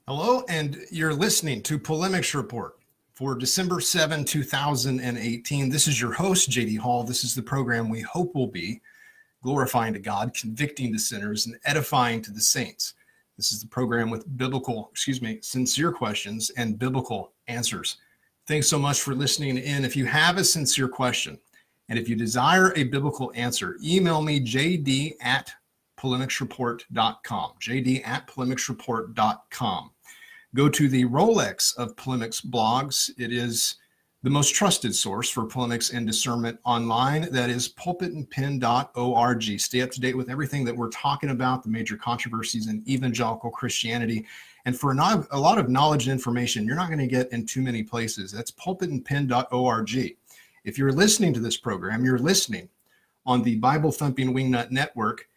Hello, and you're listening to Polemics Report for December 7, 2018. This is your host, JD Hall. This is the program we hope will be glorifying to God, convicting to sinners, and edifying to the saints. This is the program with sincere questions and biblical answers. Thanks so much for listening in. If you have a sincere question, and if you desire a biblical answer, email me, jd@polemicsreport.com, jd@polemicsreport.com. Go to the Rolex of polemics blogs. It is the most trusted source for polemics and discernment online. That is pulpitandpen.org. Stay up to date with everything that we're talking about, the major controversies in evangelical Christianity. And for a lot of knowledge and information, you're not going to get in too many places. That's pulpitandpen.org. If you're listening to this program, you're listening on the Bible Thumping Wingnut Network,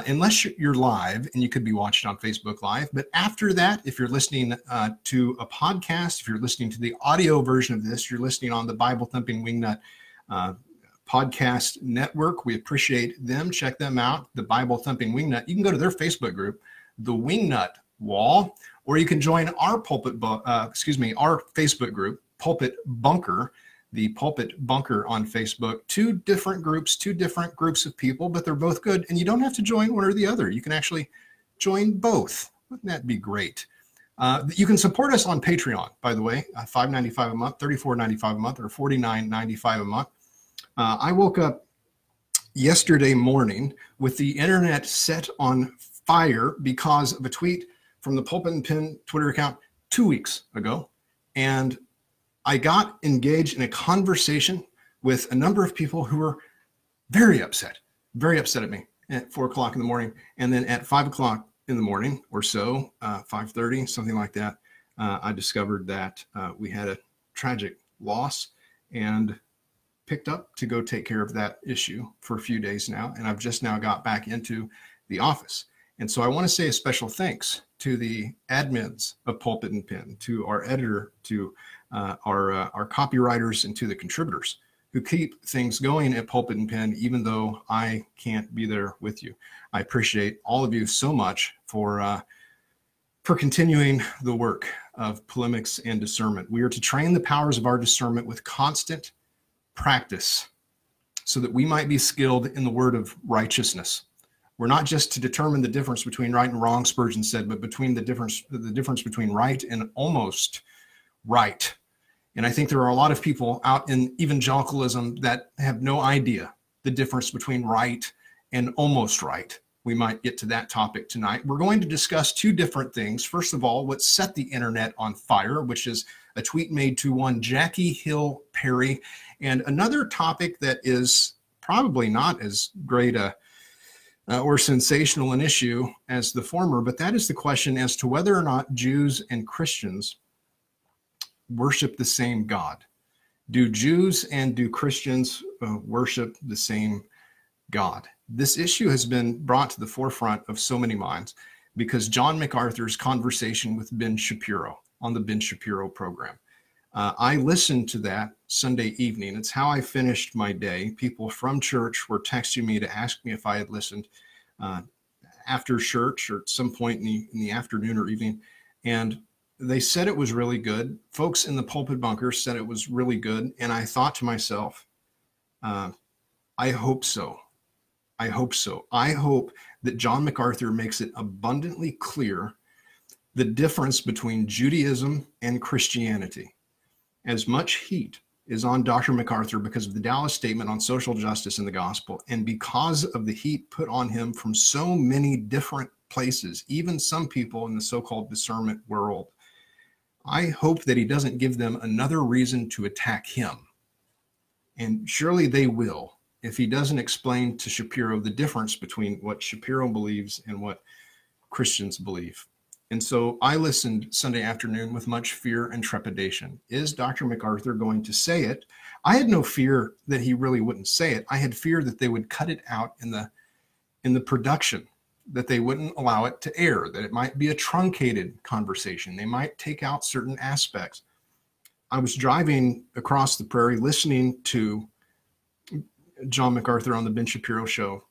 unless you're live, and you could be watching on Facebook Live. But after that, if you're listening to a podcast, if you're listening to the audio version of this, you're listening on the Bible Thumping Wingnut podcast network. We appreciate them. Check them out, the Bible Thumping Wingnut. You can go to their Facebook group, the Wingnut Wall, or you can join our our Facebook group, Pulpit Bunker. The Pulpit Bunker on Facebook. Two different groups of people, but they're both good. And you don't have to join one or the other. You can actually join both. Wouldn't that be great? You can support us on Patreon, by the way, $5.95 a month, $34.95 a month, or $49.95 a month. I woke up yesterday morning with the internet set on fire because of a tweet from the Pulpit and Pen Twitter account 2 weeks ago. And I got engaged in a conversation with a number of people who were very upset at me at 4 o'clock in the morning. And then at 5 o'clock in the morning or so, 5:30, something like that, I discovered that we had a tragic loss and picked up to go take care of that issue for a few days now. And I've just now got back into the office. And so I want to say a special thanks to the admins of Pulpit and Pen, to our editor, to our copywriters, and to the contributors who keep things going at Pulpit and Pen, even though I can't be there with you. I appreciate all of you so much for continuing the work of polemics and discernment. We are to train the powers of our discernment with constant practice so that we might be skilled in the word of righteousness. We're not just to determine the difference between right and wrong, Spurgeon said, but between the difference between right and almost right. And I think there are a lot of people out in evangelicalism that have no idea the difference between right and almost right. We might get to that topic tonight. We're going to discuss two different things. First of all, what set the internet on fire, which is a tweet made to one Jackie Hill Perry, and another topic that is probably not as great or sensational an issue as the former, but that is the question as to whether or not Jews and Christians worship the same God. Do Jews and do Christians worship the same God? This issue has been brought to the forefront of so many minds because John MacArthur's conversation with Ben Shapiro on the Ben Shapiro program. I listened to that Sunday evening. It's how I finished my day. People from church were texting me to ask me if I had listened after church or at some point in the afternoon or evening. And they said it was really good. Folks in the Pulpit Bunker said it was really good. And I thought to myself, I hope so. I hope so. I hope that John MacArthur makes it abundantly clear the difference between Judaism and Christianity. As much heat is on Dr. MacArthur because of the Dallas Statement on social justice in the gospel, and because of the heat put on him from so many different places, even some people in the so-called discernment world. I hope that he doesn't give them another reason to attack him. And surely they will if he doesn't explain to Shapiro the difference between what Shapiro believes and what Christians believe. And so I listened Sunday afternoon with much fear and trepidation. Is Dr. MacArthur going to say it? I had no fear that he really wouldn't say it. I had fear that they would cut it out in the production, that they wouldn't allow it to air, that it might be a truncated conversation. They might take out certain aspects. I was driving across the prairie listening to John MacArthur on the Ben Shapiro show,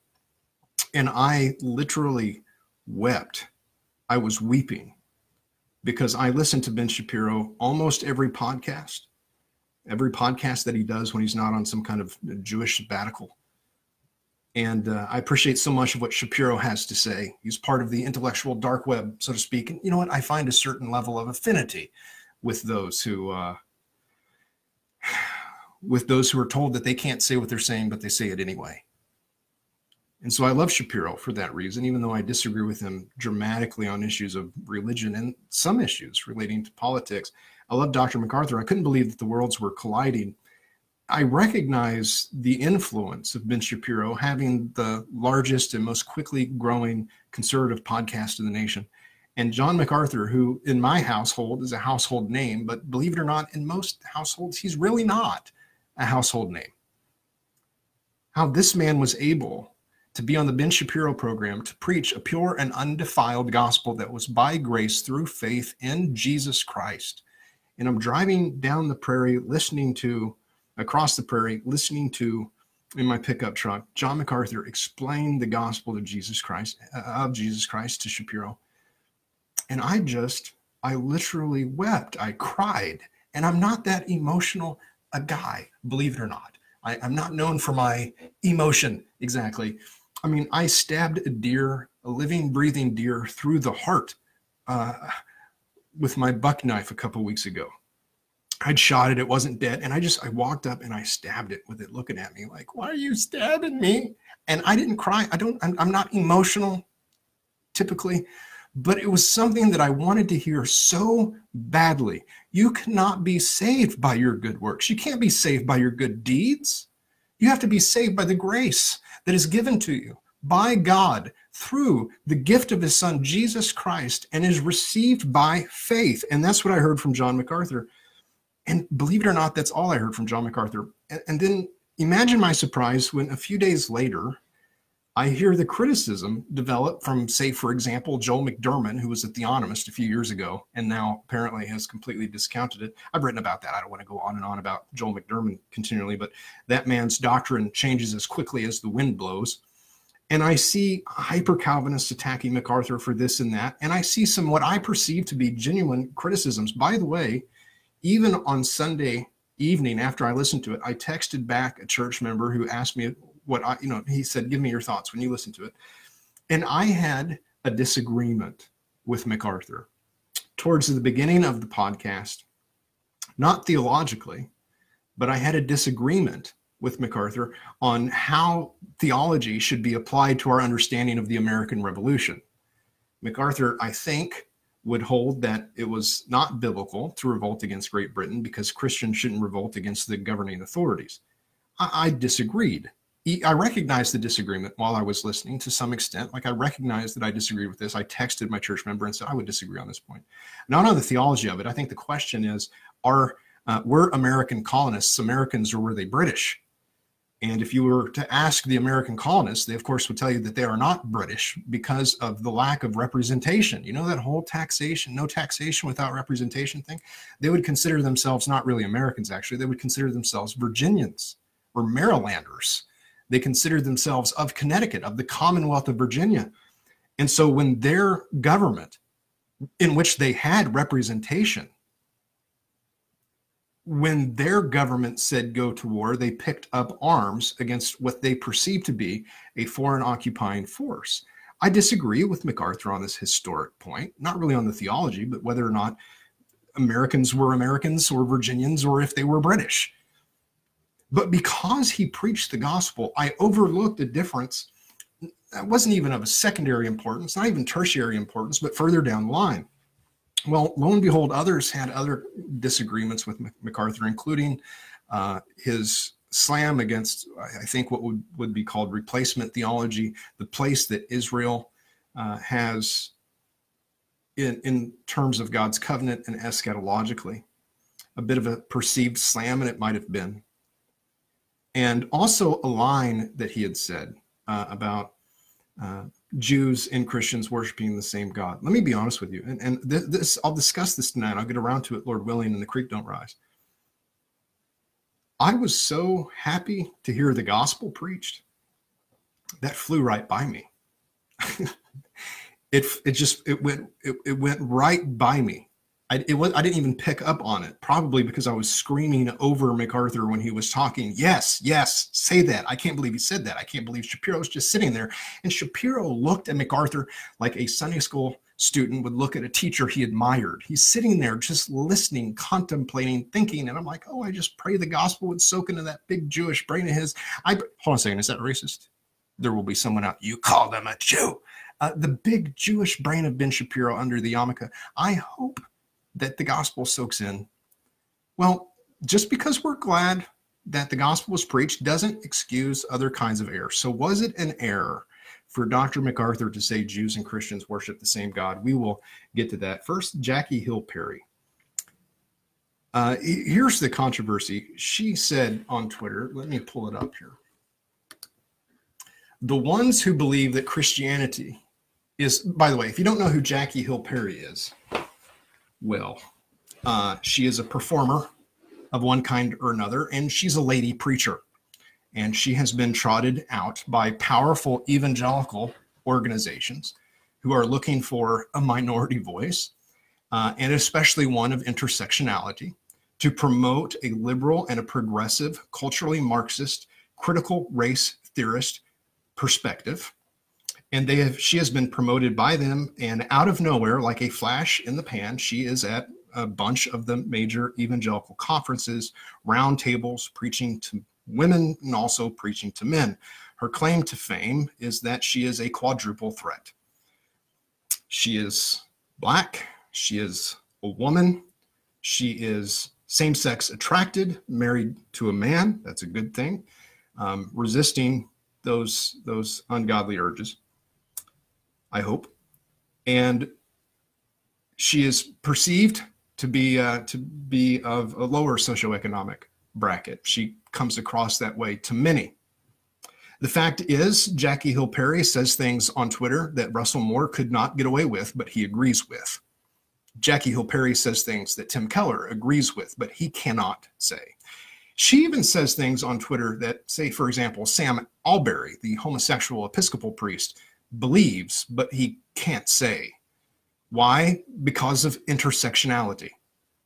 and I literally wept. I was weeping because I listen to Ben Shapiro almost every podcast that he does when he's not on some kind of Jewish sabbatical. And I appreciate so much of what Shapiro has to say. He's part of the intellectual dark web, so to speak. And you know what? I find a certain level of affinity with those who are told that they can't say what they're saying, but they say it anyway. And so I love Shapiro for that reason, even though I disagree with him dramatically on issues of religion and some issues relating to politics. I love Dr. MacArthur. I couldn't believe that the worlds were colliding. I recognize the influence of Ben Shapiro having the largest and most quickly growing conservative podcast in the nation. And John MacArthur, who in my household is a household name, but believe it or not, in most households, he's really not a household name. How this man was able to be on the Ben Shapiro program to preach a pure and undefiled gospel that was by grace through faith in Jesus Christ. And I'm driving down the prairie, across the prairie, listening to, in my pickup truck, John MacArthur explain the gospel of Jesus Christ to Shapiro. And I literally wept. I cried. And I'm not that emotional a guy, believe it or not. I'm not known for my emotion exactly. I mean, I stabbed a deer, a living, breathing deer, through the heart with my buck knife a couple weeks ago. I'd shot it, it wasn't dead. And I walked up and I stabbed it with it looking at me like, why are you stabbing me? And I didn't cry. I'm not emotional typically, but it was something that I wanted to hear so badly. You cannot be saved by your good works. You can't be saved by your good deeds. You have to be saved by the grace that is given to you by God through the gift of his son, Jesus Christ, and is received by faith. And that's what I heard from John MacArthur. And believe it or not, that's all I heard from John MacArthur. And then imagine my surprise when a few days later, I hear the criticism develop from, say, for example, Joel McDermott, who was a theonomist a few years ago, and now apparently has completely discounted it. I've written about that. I don't want to go on and on about Joel McDermott continually, but that man's doctrine changes as quickly as the wind blows. And I see hyper-Calvinists attacking MacArthur for this and that, and I see some what I perceive to be genuine criticisms. By the way, even on Sunday evening after I listened to it, I texted back a church member who asked me he said, give me your thoughts when you listen to it. And I had a disagreement with MacArthur towards the beginning of the podcast, not theologically, but I had a disagreement with MacArthur on how theology should be applied to our understanding of the American Revolution. MacArthur, I think, would hold that it was not biblical to revolt against Great Britain because Christians shouldn't revolt against the governing authorities. I disagreed. I recognized the disagreement while I was listening to some extent. Like I recognized that I disagreed with this. I texted my church member and said I would disagree on this point. Not on the theology of it. I think the question is, were American colonists Americans or were they British? And if you were to ask the American colonists, they of course would tell you that they are not British because of the lack of representation. You know, that whole taxation, no taxation without representation thing? They would consider themselves not really Americans, actually. They would consider themselves Virginians or Marylanders. They considered themselves of Connecticut, of the Commonwealth of Virginia. And so when their government, in which they had representation, when their government said go to war, they picked up arms against what they perceived to be a foreign occupying force. I disagree with MacArthur on this historic point, not really on the theology, but whether or not Americans were Americans or Virginians or if they were British. But because he preached the gospel, I overlooked a difference that wasn't even of a secondary importance, not even tertiary importance, but further down the line. Well, lo and behold, others had other disagreements with MacArthur, including his slam against, I think, what would be called replacement theology, the place that Israel has in terms of God's covenant and eschatologically. A bit of a perceived slam, and it might have been. And also a line that he had said about Jews and Christians worshiping the same God. Let me be honest with you, and this I'll discuss this tonight. I'll get around to it, Lord willing, and the creek don't rise. I was so happy to hear the gospel preached. That flew right by me. It went right by me. I didn't even pick up on it, probably because I was screaming over MacArthur when he was talking. Yes, yes, say that. I can't believe he said that. I can't believe Shapiro was just sitting there. And Shapiro looked at MacArthur like a Sunday school student would look at a teacher he admired. He's sitting there just listening, contemplating, thinking. And I'm like, oh, I just pray the gospel would soak into that big Jewish brain of his. Hold on a second. Is that racist? There will be someone out. You call them a Jew. The big Jewish brain of Ben Shapiro under the yarmulke. I hope that the gospel soaks in. Well, just because we're glad that the gospel was preached doesn't excuse other kinds of error. So was it an error for Dr. MacArthur to say Jews and Christians worship the same God? We will get to that. First, Jackie Hill Perry. Here's the controversy. She said on Twitter, let me pull it up here. The ones who believe that Christianity is, by the way, if you don't know who Jackie Hill Perry is, well, she is a performer of one kind or another, and she's a lady preacher. And she has been trotted out by powerful evangelical organizations who are looking for a minority voice, and especially one of intersectionality, to promote a liberal and a progressive, culturally Marxist, critical race theorist perspective. And she has been promoted by them, and out of nowhere, like a flash in the pan, she is at a bunch of the major evangelical conferences, roundtables, preaching to women and also preaching to men. Her claim to fame is that she is a quadruple threat. She is Black, she is a woman, she is same-sex attracted, married to a man, that's a good thing, resisting those ungodly urges, I hope. And she is perceived to be of a lower socioeconomic bracket. She comes across that way to many. The fact is, Jackie Hill Perry says things on Twitter that Russell Moore could not get away with, but he agrees with. Jackie Hill Perry says things that Tim Keller agrees with, but he cannot say. She even says things on Twitter that, say, for example, Sam Alberry, the homosexual Episcopal priest, believes, but he can't say. Why? Because of intersectionality.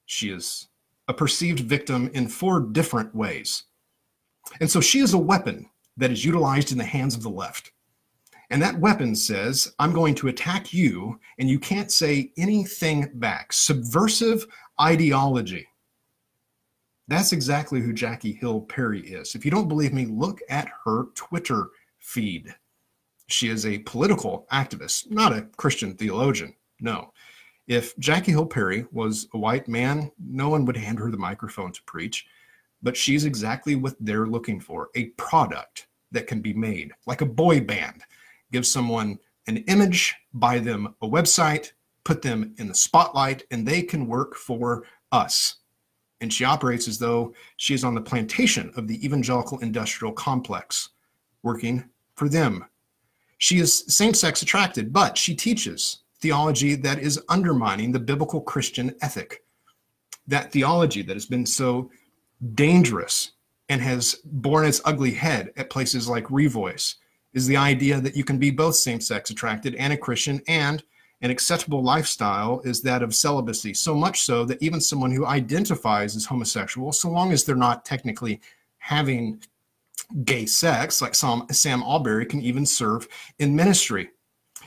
She is a perceived victim in 4 different ways. And so she is a weapon that is utilized in the hands of the left. And that weapon says, I'm going to attack you, and you can't say anything back. Subversive ideology. That's exactly who Jackie Hill Perry is. If you don't believe me, look at her Twitter feed. She is a political activist, not a Christian theologian. No. If Jackie Hill Perry was a white man, no one would hand her the microphone to preach. But she's exactly what they're looking for, a product that can be made, like a boy band. Give someone an image, buy them a website, put them in the spotlight, and they can work for us. And she operates as though she is on the plantation of the evangelical industrial complex, working for them. She is same-sex attracted, but she teaches theology that is undermining the biblical Christian ethic. That theology that has been so dangerous and has borne its ugly head at places like Revoice is the idea that you can be both same-sex attracted and a Christian, and an acceptable lifestyle is that of celibacy, so much so that even someone who identifies as homosexual, so long as they're not technically having gay sex, like Sam Alberry, can even serve in ministry.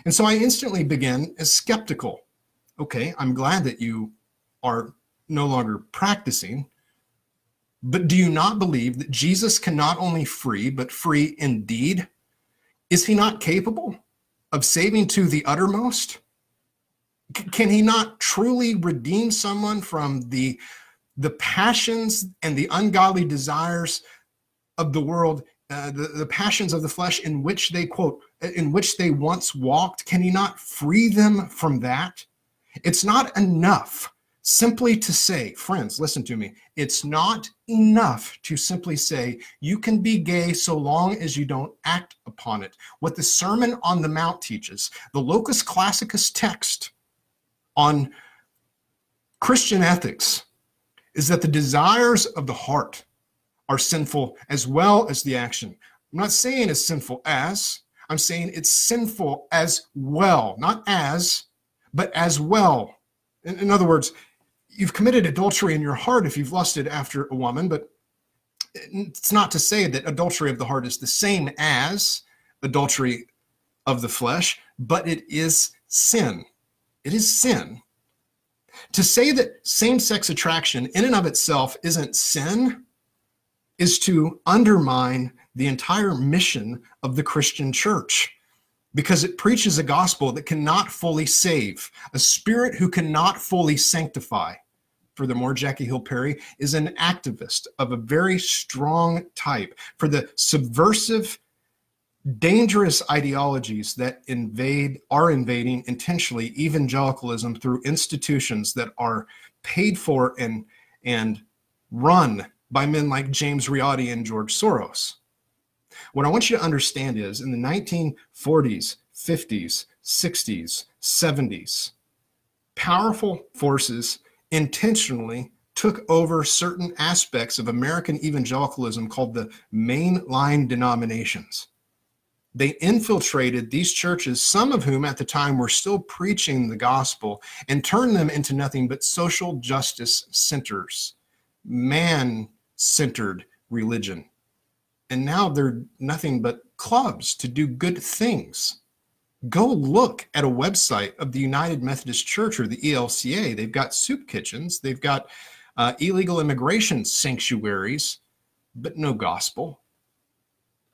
And so I instantly begin as skeptical. Okay, I'm glad that you are no longer practicing, but do you not believe that Jesus can not only free, but free indeed? Is he not capable of saving to the uttermost? Can he not truly redeem someone from the passions and the ungodly desires of the world, the passions of the flesh in which they, quote, in which they once walked? Can he not free them from that? It's not enough simply to say, friends, listen to me. It's not enough to simply say, you can be gay so long as you don't act upon it. What the Sermon on the Mount teaches, the Locus Classicus text on Christian ethics, is that the desires of the heart are sinful as well as the action. I'm not saying it's sinful as, I'm saying it's sinful as well, not as, but as well. In other words, you've committed adultery in your heart if you've lusted after a woman, but it's not to say that adultery of the heart is the same as adultery of the flesh, but it is sin. It is sin. To say that same-sex attraction in and of itself isn't sin is to undermine the entire mission of the Christian church, because it preaches a gospel that cannot fully save, a spirit who cannot fully sanctify. Furthermore, Jackie Hill Perry is an activist of a very strong type for the subversive, dangerous ideologies that are invading intentionally evangelicalism through institutions that are paid for and run by men like James Riotti and George Soros. What I want you to understand is in the 1940s, 50s, 60s, 70s, powerful forces intentionally took over certain aspects of American evangelicalism called the mainline denominations. They infiltrated these churches, some of whom at the time were still preaching the gospel, and turned them into nothing but social justice centers, man-centered religion. And now they're nothing but clubs to do good things. Go look at a website of the United Methodist Church or the ELCA. They've got soup kitchens. They've got illegal immigration sanctuaries, but no gospel.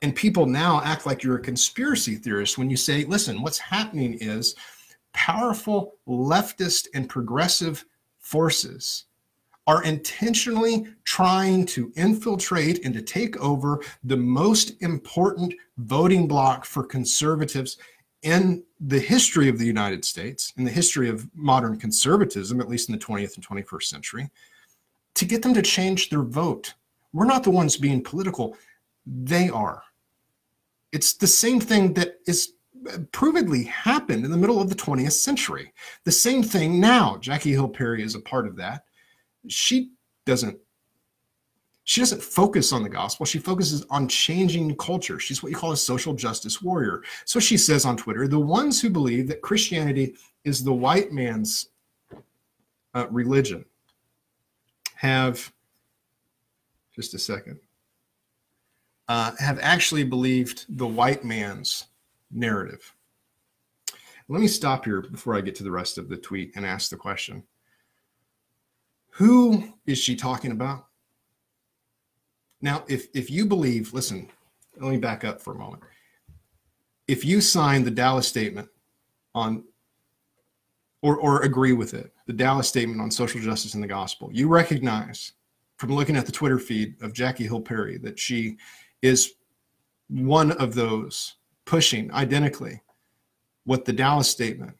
And people now act like you're a conspiracy theorist when you say, listen, what's happening is powerful leftist and progressive forces are intentionally trying to infiltrate and to take over the most important voting bloc for conservatives in the history of the United States, in the history of modern conservatism, at least in the 20th and 21st century, to get them to change their vote. We're not the ones being political. They are. It's the same thing that is provedly happened in the middle of the 20th century. The same thing now. Jackie Hill Perry is a part of that. She doesn't focus on the gospel. She focuses on changing culture. She's what you call a social justice warrior. So she says on Twitter, the ones who believe that Christianity is the white man's religion have, just a second, have actually believed the white man's narrative. Let me stop here before I get to the rest of the tweet and ask the question. Who is she talking about? Now, if you believe, listen, let me back up for a moment. If you sign the Dallas Statement on, or agree with it, the Dallas Statement on social justice and the gospel, you recognize from looking at the Twitter feed of Jackie Hill Perry that she is one of those pushing identically what the Dallas Statement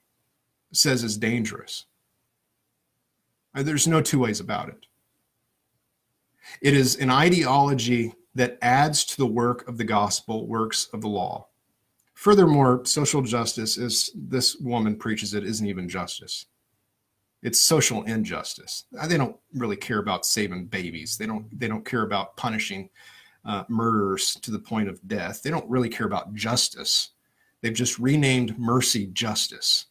says is dangerous. There's no two ways about it. It is an ideology that adds to the work of the gospel, works of the law. Furthermore, social justice, as this woman preaches it, isn't even justice. It's social injustice. They don't really care about saving babies. They don't care about punishing murderers to the point of death. They don't really care about justice. They've just renamed mercy justice.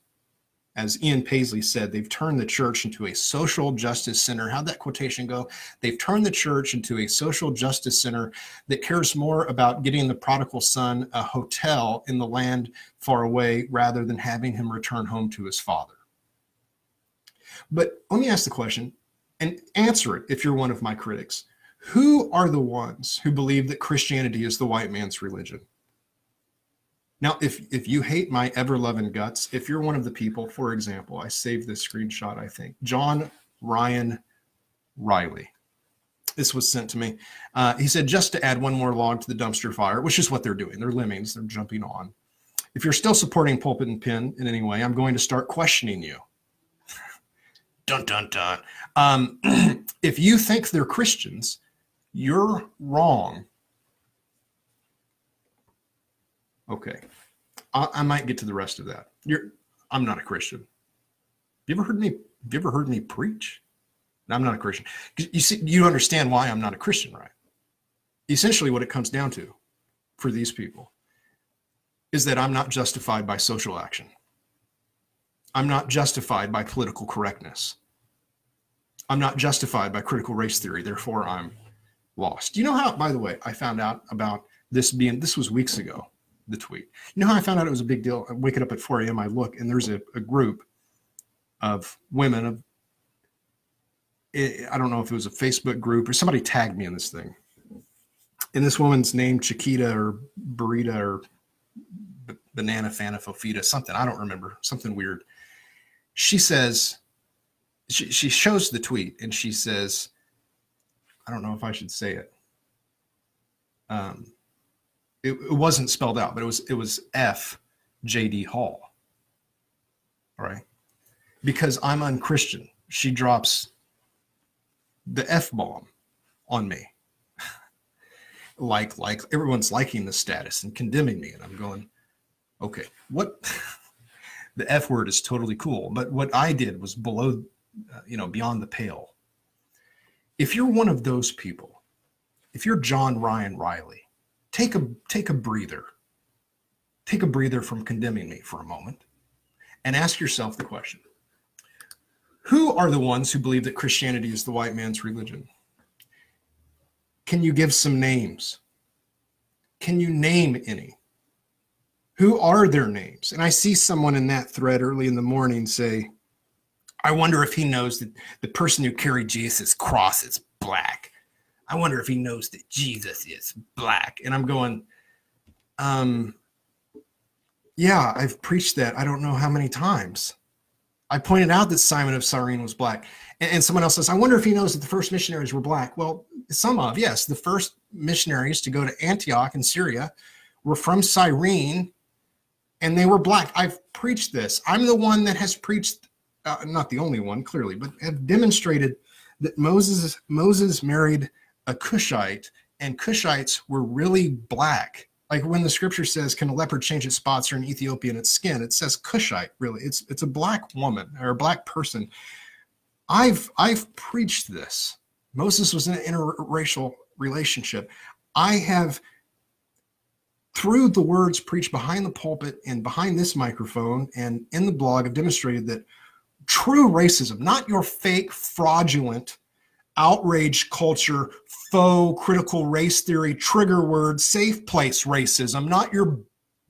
As Ian Paisley said, they've turned the church into a social justice center. How'd that quotation go? They've turned the church into a social justice center that cares more about getting the prodigal son a hotel in the land far away rather than having him return home to his father. But let me ask the question and answer it if you're one of my critics. Who are the ones who believe that Christianity is the white man's religion? Now, if you hate my ever-loving guts, if you're one of the people, for example, I saved this screenshot, I think, John Ryan Riley. This was sent to me. He said, just to add one more log to the dumpster fire, which is what they're doing. They're lemmings. They're jumping on. If you're still supporting Pulpit and Pen in any way, I'm going to start questioning you. Dun, dun, dun. If you think they're Christians, you're wrong. Okay, I might get to the rest of that. I'm not a Christian. You ever heard me preach? I'm not a Christian. You see, you understand why I'm not a Christian, right? Essentially, what it comes down to for these people is that I'm not justified by social action. I'm not justified by political correctness. I'm not justified by critical race theory, therefore I'm lost. You know how, by the way, I found out about this was weeks ago, the tweet. You know how I found out it was a big deal? I wake up at 4 a.m., I look, and there's a group of women, I don't know if it was a Facebook group or somebody tagged me in this thing. And this woman's named Chiquita or Burrita or Banana Fana Fofita, something, I don't remember, something weird. She says, she shows the tweet and she says, I don't know if I should say it. It wasn't spelled out, but it was F J.D. Hall. All right. Because I'm unchristian, she drops the F-bomb on me. like everyone's liking the status and condemning me. And I'm going, okay, what? The F word is totally cool. But what I did was below, beyond the pale. If you're one of those people, if you're John Ryan Riley, take a breather. Take a breather from condemning me for a moment and ask yourself the question, who are the ones who believe that Christianity is the white man's religion? Can you give some names? Can you name any? Who are their names? And I see someone in that thread early in the morning say, I wonder if he knows that the person who carried Jesus' cross is black. I wonder if he knows that Jesus is black. And I'm going, yeah, I've preached that I don't know how many times. I pointed out that Simon of Cyrene was black. And someone else says, I wonder if he knows that the first missionaries were black. Well, yes, the first missionaries to go to Antioch in Syria were from Cyrene, and they were black. I've preached this. I'm the one that has preached, not the only one, clearly, but have demonstrated that Moses married a Cushite, and Cushites were really black. Like when the scripture says, can a leopard change its spots or an Ethiopian its skin? It says Cushite, really. It's a black woman or a black person. I've preached this. Moses was in an interracial relationship. I have, through the words preached behind the pulpit and behind this microphone and in the blog, have demonstrated that true racism, not your fake, fraudulent, outrage culture, faux critical race theory, trigger word, safe place racism, not your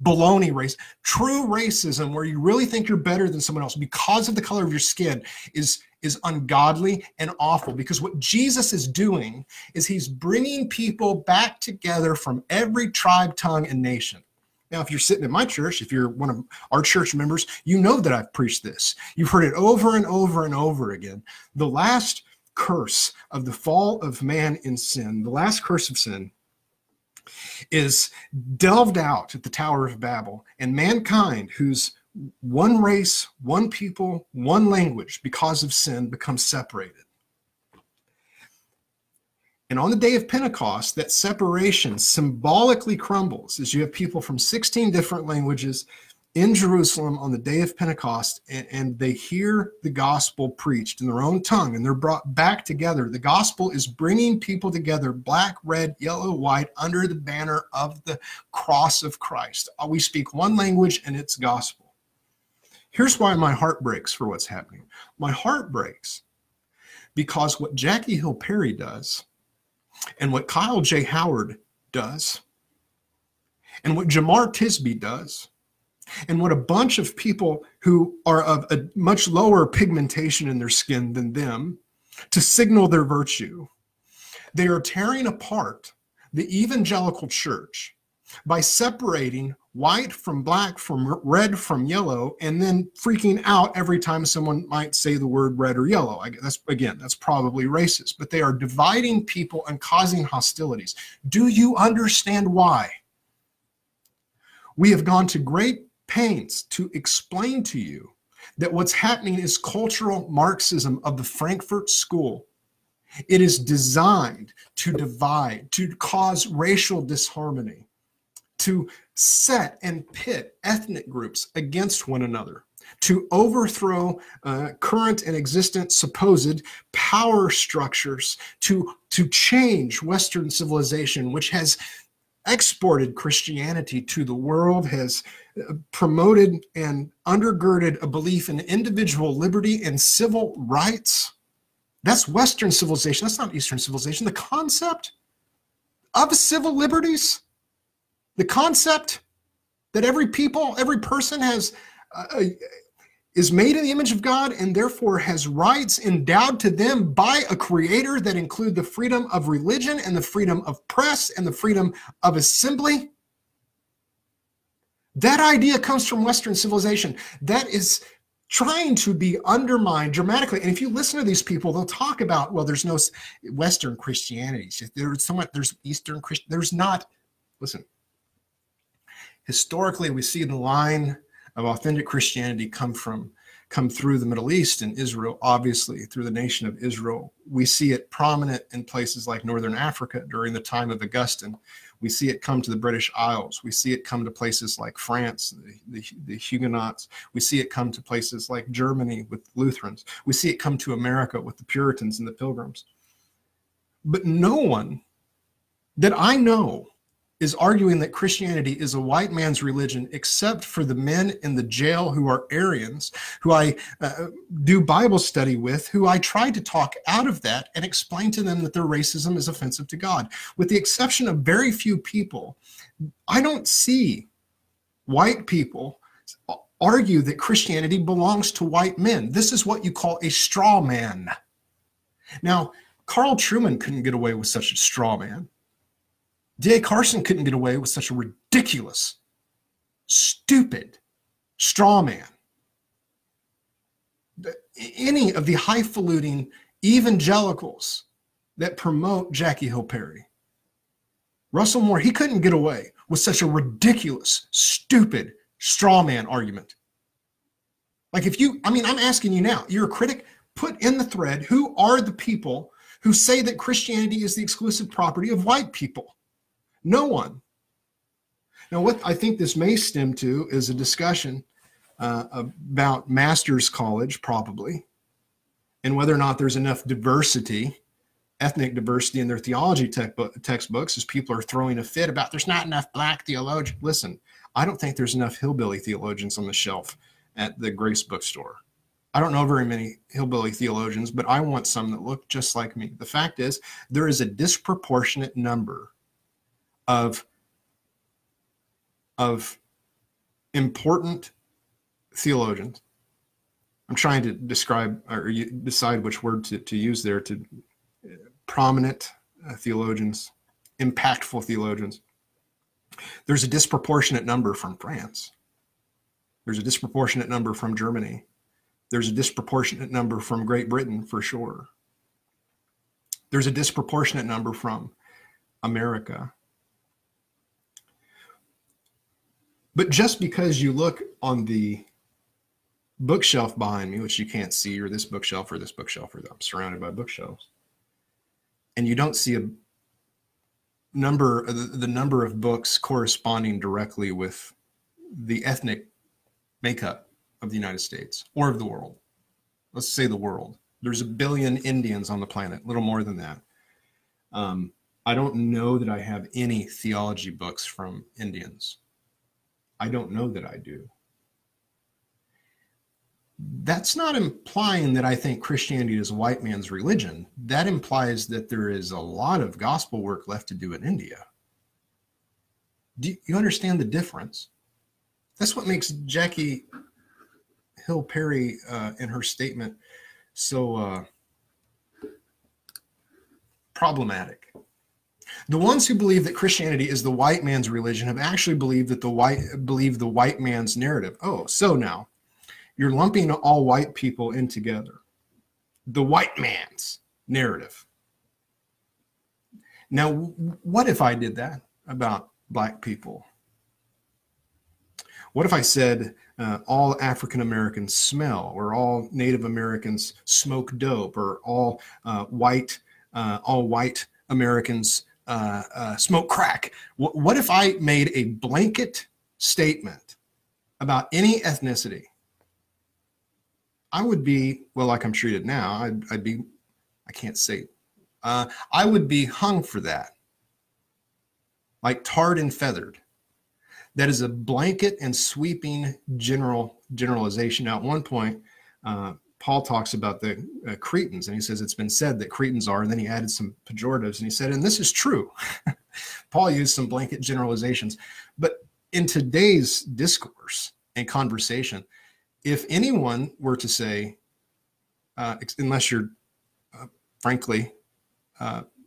baloney race. True racism, where you really think you're better than someone else because of the color of your skin, is ungodly and awful. Because what Jesus is doing is he's bringing people back together from every tribe, tongue, and nation. Now, if you're sitting in my church, if you're one of our church members, you know that I've preached this. You've heard it over and over and over again. The last curse of the fall of man in sin, the last curse of sin, is delved out at the Tower of Babel, and mankind, who's one race, one people, one language, because of sin, becomes separated. And on the day of Pentecost, that separation symbolically crumbles as you have people from 16 different languages in Jerusalem on the day of Pentecost, and they hear the gospel preached in their own tongue, and they're brought back together. The gospel is bringing people together, black, red, yellow, white, under the banner of the cross of Christ. We speak one language, and it's gospel. Here's why my heart breaks for what's happening. My heart breaks because what Jackie Hill Perry does, and what Kyle J. Howard does, and what Jamar Tisby does, and what a bunch of people who are of a much lower pigmentation in their skin than them, to signal their virtue, they are tearing apart the evangelical church by separating white from black, from red from yellow, and then freaking out every time someone might say the word red or yellow. That's probably racist, but they are dividing people and causing hostilities. Do you understand why? We have gone to great pains to explain to you that what's happening is cultural Marxism of the Frankfurt School. It is designed to divide, to cause racial disharmony, to set and pit ethnic groups against one another, to overthrow current and existent supposed power structures, to change Western civilization, which has exported Christianity to the world, has promoted and undergirded a belief in individual liberty and civil rights. That's Western civilization. That's not Eastern civilization. The concept of civil liberties, the concept that every person is made in the image of God and therefore has rights endowed to them by a creator that include the freedom of religion and the freedom of press and the freedom of assembly. That idea comes from Western civilization. That is trying to be undermined dramatically. And if you listen to these people, they'll talk about, well, there's no Western Christianity. There's Eastern Christian. There's not. Listen, historically, we see the line of authentic Christianity come through the Middle East and Israel, obviously, through the nation of Israel. We see it prominent in places like Northern Africa during the time of Augustine. We see it come to the British Isles. We see it come to places like France, the Huguenots. We see it come to places like Germany with Lutherans. We see it come to America with the Puritans and the Pilgrims. But no one that I know is arguing that Christianity is a white man's religion, except for the men in the jail who are Aryans, who I do Bible study with, who I try to talk out of that and explain to them that their racism is offensive to God. With the exception of very few people, I don't see white people argue that Christianity belongs to white men. This is what you call a straw man. Now, Carl Truman couldn't get away with such a straw man. D.A. Carson couldn't get away with such a ridiculous, stupid straw man. Any of the highfalutin evangelicals that promote Jackie Hill Perry, Russell Moore, he couldn't get away with such a ridiculous, stupid straw man argument. Like I'm asking you now, you're a critic, put in the thread, who are the people who say that Christianity is the exclusive property of white people? No one. Now, what I think this may stem to is a discussion about master's college, probably, and whether or not there's enough diversity, ethnic diversity in their theology textbooks, as people are throwing a fit about there's not enough black theologians. Listen, I don't think there's enough hillbilly theologians on the shelf at the Grace bookstore. I don't know very many hillbilly theologians, but I want some that look just like me. The fact is, there is a disproportionate number of important theologians. I'm trying to describe or decide which word to use there. To prominent theologians, impactful theologians. There's a disproportionate number from France. There's a disproportionate number from Germany. There's a disproportionate number from Great Britain, for sure. There's a disproportionate number from America. But just because you look on the bookshelf behind me, which you can't see, or this bookshelf, or I'm surrounded by bookshelves, and you don't see the number of books corresponding directly with the ethnic makeup of the United States or of the world. Let's say the world. There's 1 billion Indians on the planet, a little more than that. I don't know that I have any theology books from Indians. I don't know that I do. That's not implying that I think Christianity is a white man's religion. That implies that there is a lot of gospel work left to do in India. Do you understand the difference? That's what makes Jackie Hill Perry in her statement so problematic. The ones who believe that Christianity is the white man's religion have actually believed the white man's narrative. Oh, so now you're lumping all white people in together. The white man's narrative. Now, what if I did that about black people? What if I said all African Americans smell, or all Native Americans smoke dope, or all white Americans smoke crack? What if I made a blanket statement about any ethnicity? I would be, well, like I'm treated now, I'd be, I can't say, I would be hung for that, like tarred and feathered. That is a blanket and sweeping generalization. Now, at one point, Paul Paul talks about the Cretans, and he says it's been said that Cretans are, and then he added some pejoratives, and he said, and this is true. Paul used some blanket generalizations. But in today's discourse and conversation, if anyone were to say, unless you're, frankly,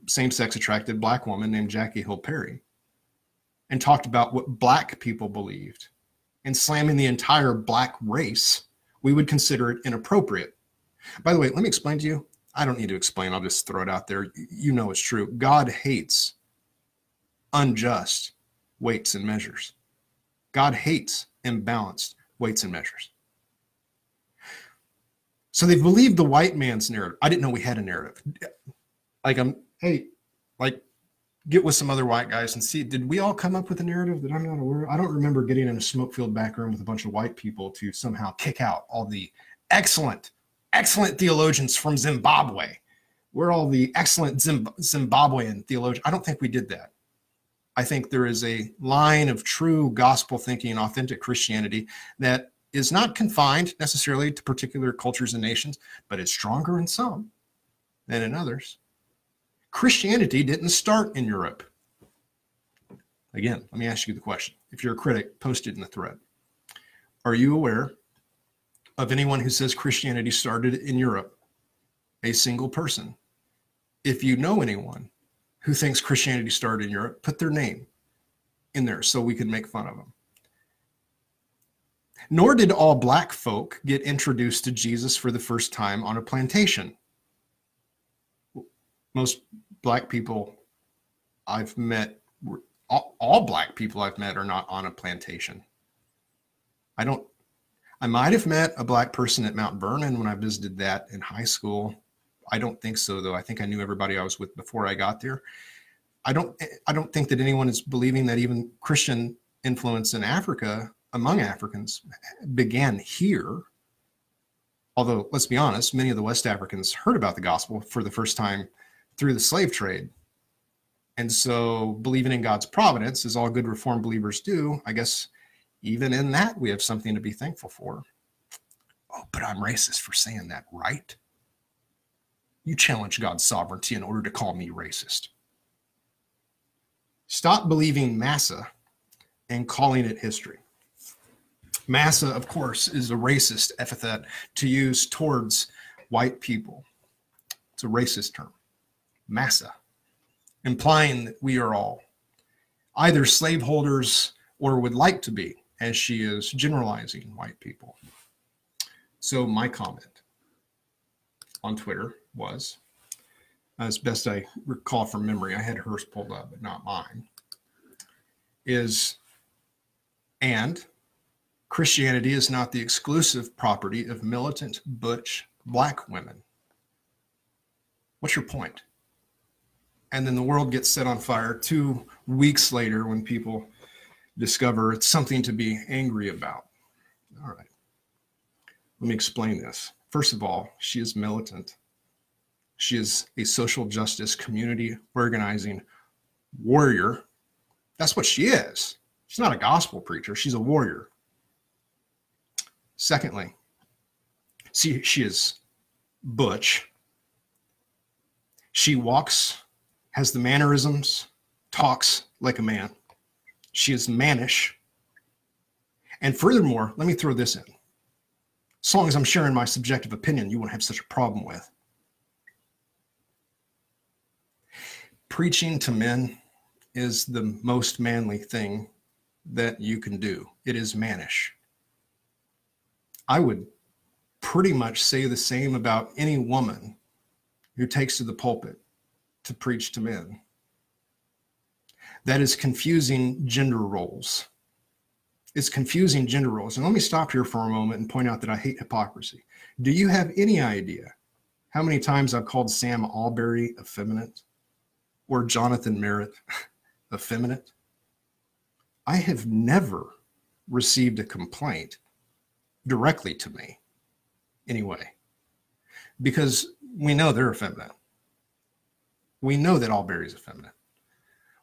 same-sex attracted black woman named Jackie Hill Perry, and talked about what black people believed and slamming the entire black race, we would consider it inappropriate. By the way, let me explain to you. I don't need to explain. I'll just throw it out there. You know it's true. God hates unjust weights and measures. God hates imbalanced weights and measures. So they've believed the white man's narrative. I didn't know we had a narrative. Like, get with some other white guys and see, did we all come up with a narrative that I'm not aware of? I don't remember getting in a smoke-filled back room with a bunch of white people to somehow kick out all the excellent theologians from Zimbabwe. We're all the excellent Zimbabwean theologians. I don't think we did that. I think there is a line of true gospel thinking and authentic Christianity that is not confined necessarily to particular cultures and nations, but is stronger in some than in others. Christianity didn't start in Europe. Again, let me ask you the question. If you're a critic, post it in the thread. Are you aware of anyone who says Christianity started in Europe? A single person. If you know anyone who thinks Christianity started in Europe, put their name in there so we can make fun of them. Nor did all black folk get introduced to Jesus for the first time on a plantation. Most black people I've met, all black people I've met are not on a plantation. I might have met a black person at Mount Vernon when I visited that in high school. I don't think so, though. I think I knew everybody I was with before I got there. I don't think that anyone is believing that even Christian influence in Africa among Africans began here. Although, let's be honest, many of the West Africans heard about the gospel for the first time through the slave trade. And so believing in God's providence, as all good Reformed believers do, I guess even in that we have something to be thankful for. Oh, but I'm racist for saying that, right? You challenge God's sovereignty in order to call me racist. Stop believing massa and calling it history. Massa, of course, is a racist epithet to use towards white people. It's a racist term. Massa, implying that we are all either slaveholders or would like to be, as she is generalizing white people. So my comment on Twitter was, as best I recall from memory, I had hers pulled up, but not mine, is, and Christianity is not the exclusive property of militant, butch, black women. What's your point? And then the world gets set on fire 2 weeks later when people discover it's something to be angry about. All right. Let me explain this. First of all, she is militant. She is a social justice community organizing warrior. That's what she is. She's not a gospel preacher. She's a warrior. Secondly, see, she is butch. She walks, has the mannerisms, talks like a man. She is mannish. And furthermore, let me throw this in. As long as I'm sharing my subjective opinion, you won't have such a problem with. Preaching to men is the most manly thing that you can do. It is mannish. I would pretty much say the same about any woman who takes to the pulpit to preach to men. That is confusing gender roles. It's confusing gender roles. And let me stop here for a moment and point out that I hate hypocrisy. Do you have any idea how many times I've called Sam Alberry effeminate or Jonathan Merritt effeminate? I have never received a complaint directly to me anyway, because we know they're effeminate. We know that Alberry's effeminate.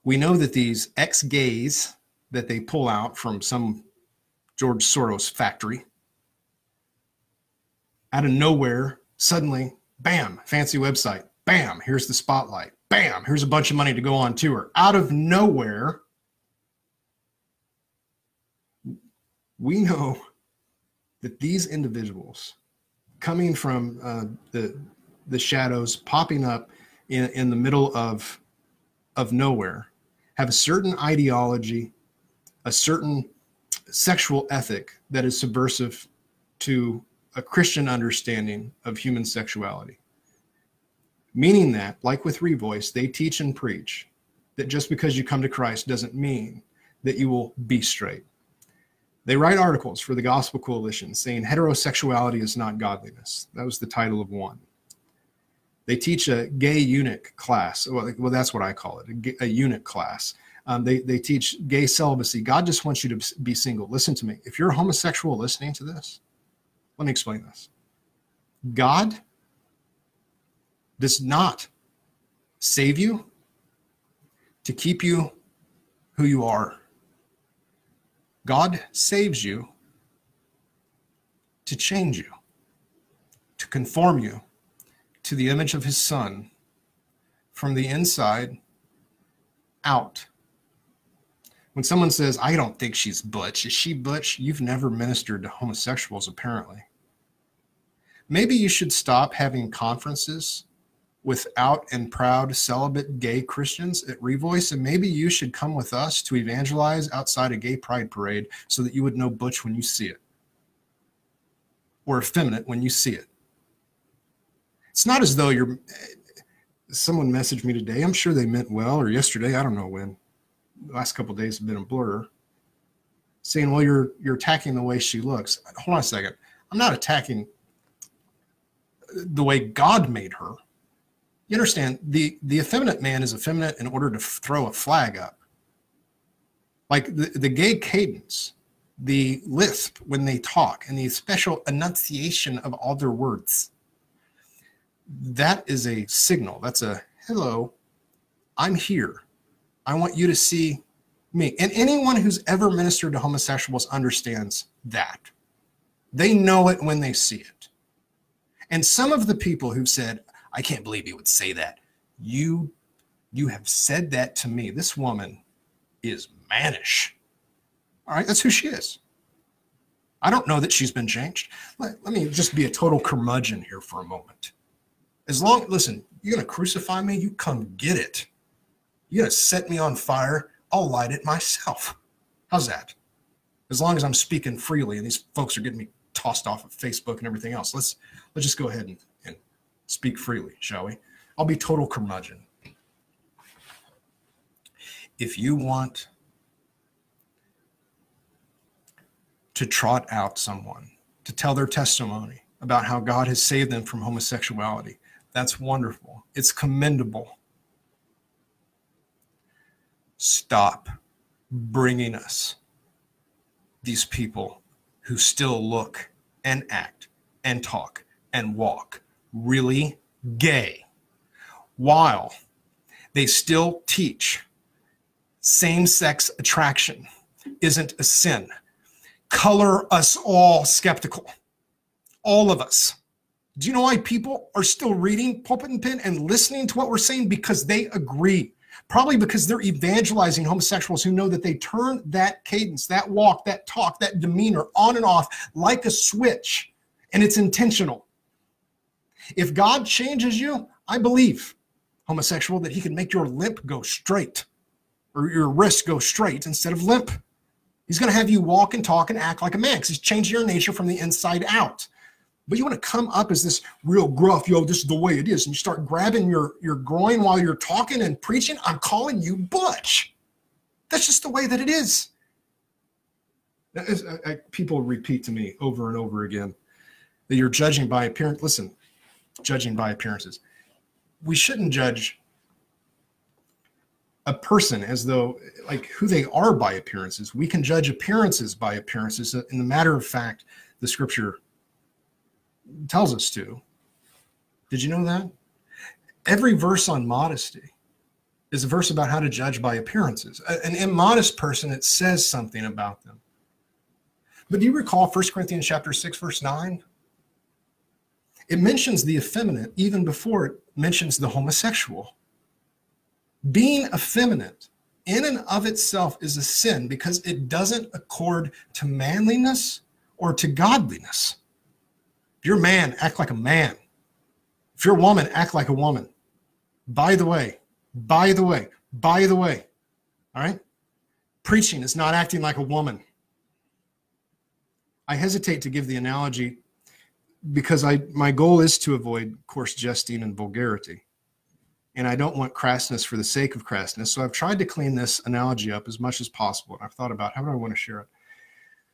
We know that these ex-gays that they pull out from some George Soros factory Out of nowhere, suddenly, bam, fancy website. Bam, here's the spotlight. Bam, here's a bunch of money to go on tour. Out of nowhere, we know that these individuals coming from the shadows, popping up in the middle of nowhere, have a certain ideology, a certain sexual ethic that is subversive to a Christian understanding of human sexuality. Meaning that, like with Revoice, they teach and preach that just because you come to Christ doesn't mean that you will be straight. They write articles for the Gospel Coalition saying heterosexuality is not godliness. That was the title of one. They teach a gay eunuch class. Well, that's what I call it, a eunuch class. They teach gay celibacy. God just wants you to be single. Listen to me. If you're a homosexual listening to this, let me explain this. God does not save you to keep you who you are. God saves you to change you, to conform you to the image of his Son from the inside out. When someone says, I don't think she's butch, is she butch? You've never ministered to homosexuals, apparently. Maybe you should stop having conferences with out and proud celibate gay Christians at Revoice, and maybe you should come with us to evangelize outside a gay pride parade so that you would know butch when you see it, or effeminate when you see it. It's not as though someone messaged me today, I'm sure they meant well, or yesterday, I don't know when, the last couple of days have been a blur, saying, well, you're attacking the way she looks. Hold on a second. I'm not attacking the way God made her. You understand, the effeminate man is effeminate in order to throw a flag up. Like the gay cadence, the lisp when they talk, and the special enunciation of all their words. That is a signal. That's a, hello, I'm here. I want you to see me. And anyone who's ever ministered to homosexuals understands that. They know it when they see it. And some of the people who've said, I can't believe he would say that. You have said that to me. This woman is mannish. All right, that's who she is. I don't know that she's been changed. Let me just be a total curmudgeon here for a moment. Listen, you're going to crucify me? You come get it. You're going to set me on fire? I'll light it myself. How's that? As long as I'm speaking freely and these folks are getting me tossed off of Facebook and everything else. Let's just go ahead and speak freely, shall we? I'll be total curmudgeon. If you want to trot out someone, to tell their testimony about how God has saved them from homosexuality, that's wonderful. It's commendable. Stop bringing us these people who still look and act and talk and walk really gay, while they still teach same-sex attraction isn't a sin. Color us all skeptical. All of us. Do you know why people are still reading Pulpit and Pen and listening to what we're saying? Because they agree. Probably because they're evangelizing homosexuals who know that they turn that cadence, that walk, that talk, that demeanor on and off like a switch, and it's intentional. If God changes you, I believe, homosexual, that he can make your limp go straight, or your wrist go straight instead of limp. He's going to have you walk and talk and act like a man because he's changing your nature from the inside out. But you want to come up as this real gruff, yo, this is the way it is, and you start grabbing your groin while you're talking and preaching, I'm calling you butch. That's just the way that it is. People repeat to me over and over again that you're judging by appearance. Listen, judging by appearances. We shouldn't judge a person as though, like, who they are by appearances. We can judge appearances by appearances. In the matter of fact, the scripture tells us to. Did you know that? Every verse on modesty is a verse about how to judge by appearances. An immodest person, it says something about them. But do you recall 1 Corinthians chapter 6, verse 9? It mentions the effeminate even before it mentions the homosexual. Being effeminate in and of itself is a sin because it doesn't accord to manliness or to godliness. If you're a man, act like a man. If you're a woman, act like a woman. By the way, all right? Preaching is not acting like a woman. I hesitate to give the analogy because my goal is to avoid coarse jesting and vulgarity. And I don't want crassness for the sake of crassness. So I've tried to clean this analogy up as much as possible. And I've thought about how do I want to share it.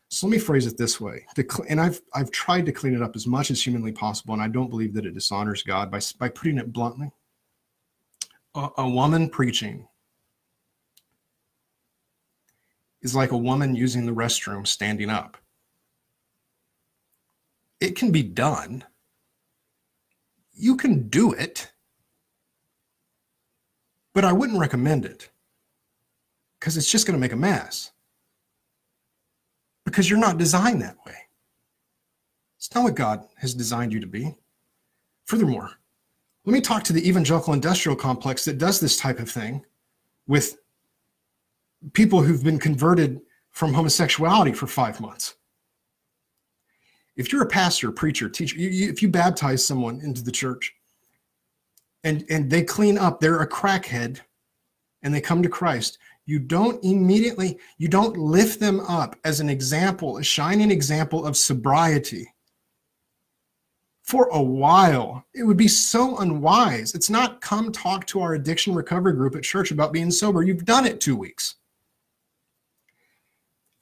So let me phrase it this way. And I've tried to clean it up as much as humanly possible. And I don't believe that it dishonors God by putting it bluntly. A woman preaching is like a woman using the restroom standing up. It can be done. You can do it. But I wouldn't recommend it because it's just going to make a mess. Because you're not designed that way. It's not what God has designed you to be. Furthermore, let me talk to the evangelical industrial complex that does this type of thing with people who've been converted from homosexuality for 5 months. If you're a pastor, preacher, teacher, if you baptize someone into the church and they clean up, they're a crackhead and they come to Christ, you don't lift them up as an example, a shining example of sobriety. For a while, it would be so unwise. It's not come talk to our addiction recovery group at church about being sober. You've done it 2 weeks.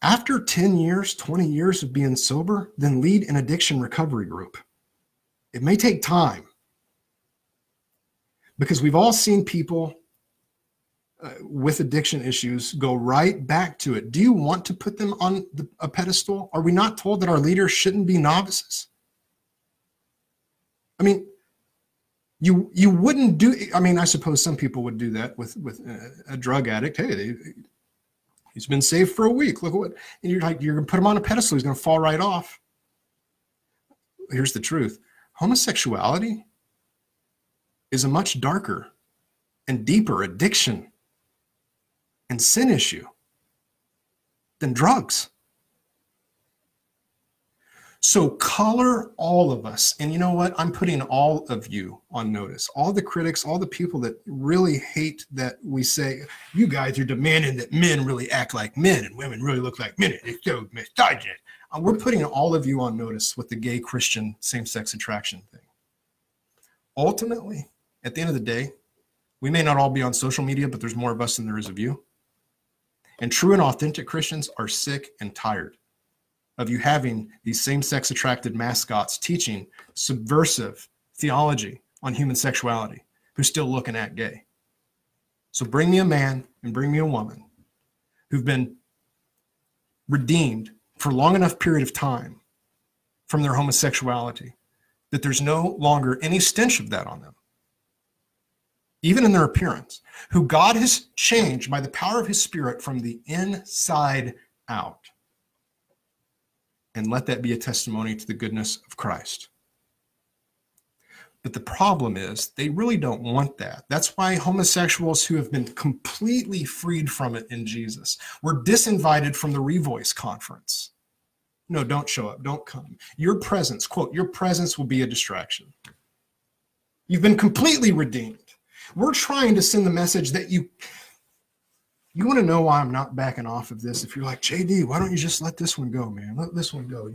After 10 years, 20 years of being sober, then lead an addiction recovery group. It may take time because we've all seen people with addiction issues go right back to it. Do you want to put them on a pedestal? Are we not told that our leaders shouldn't be novices? I mean, you wouldn't do, I mean, I suppose some people would do that with a drug addict. Hey, he's been saved for a week. Look at what, and you're going to put him on a pedestal. He's going to fall right off. Here's the truth. Homosexuality is a much darker and deeper addiction and sin issue than drugs. So color all of us. And you know what? I'm putting all of you on notice. All the critics, all the people that really hate that we say, you guys are demanding that men really act like men and women really look like men. It's so misogynist. We're putting all of you on notice with the gay Christian same-sex attraction thing. Ultimately, at the end of the day, we may not all be on social media, but there's more of us than there is of you. And true and authentic Christians are sick and tired of you having these same-sex attracted mascots teaching subversive theology on human sexuality who still look and act gay. So bring me a man and bring me a woman who've been redeemed for a long enough period of time from their homosexuality that there's no longer any stench of that on them, even in their appearance, who God has changed by the power of his Spirit from the inside out. And let that be a testimony to the goodness of Christ. But the problem is they really don't want that. That's why homosexuals who have been completely freed from it in Jesus were disinvited from the Revoice conference. No, don't show up. Don't come. Your presence, quote, your presence will be a distraction. You've been completely redeemed. We're trying to send the message that you want to know why I'm not backing off of this. If you're like, JD, why don't you just let this one go, man? Let this one go.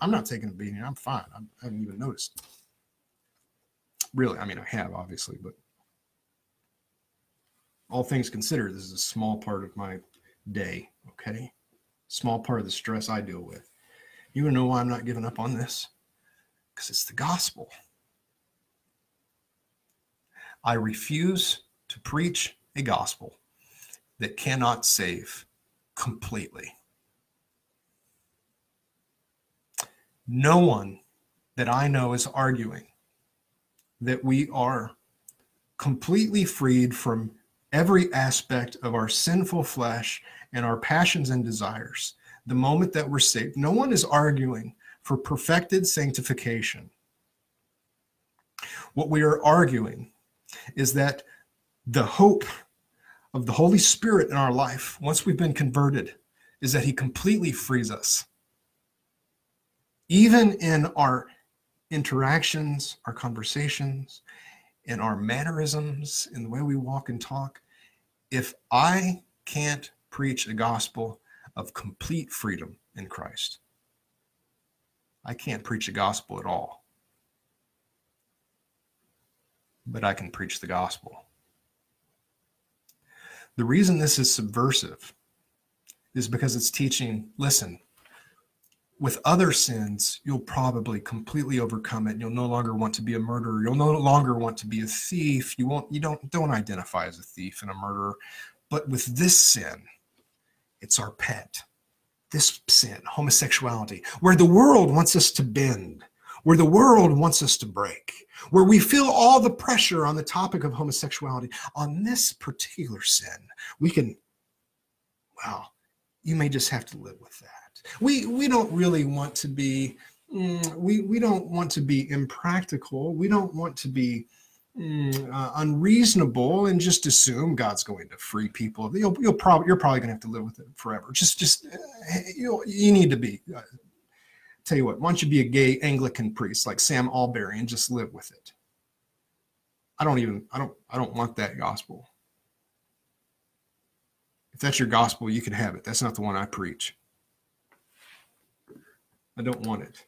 I'm not taking a beating. I'm fine. I haven't even noticed. Really, I mean, I have, obviously, but all things considered, this is a small part of my day, okay? Small part of the stress I deal with. You want to know why I'm not giving up on this? Because it's the gospel. I refuse to preach a gospel that cannot save completely. No one that I know is arguing that we are completely freed from every aspect of our sinful flesh and our passions and desires the moment that we're saved. No one is arguing for perfected sanctification. What we are arguing is that the hope of the Holy Spirit in our life, once we've been converted, is that he completely frees us. Even in our interactions, our conversations, in our mannerisms, in the way we walk and talk, if I can't preach a gospel of complete freedom in Christ, I can't preach a gospel at all. But I can preach the gospel. The reason this is subversive is because it's teaching, listen, with other sins, you'll probably completely overcome it. You'll no longer want to be a murderer. You'll no longer want to be a thief. You don't identify as a thief and a murderer. But with this sin, it's our pet. This sin, homosexuality, where the world wants us to bend, where the world wants us to break, where we feel all the pressure on the topic of homosexuality. On this particular sin, we can, well, you may just have to live with that. We don't really want to be, we don't want to be impractical. We don't want to be unreasonable and just assume God's going to free people. You're probably going to have to live with it forever. You need to be. Tell you what, why don't you be a gay Anglican priest like Sam Albury and just live with it? I don't want that gospel. If that's your gospel, you can have it. That's not the one I preach. I don't want it.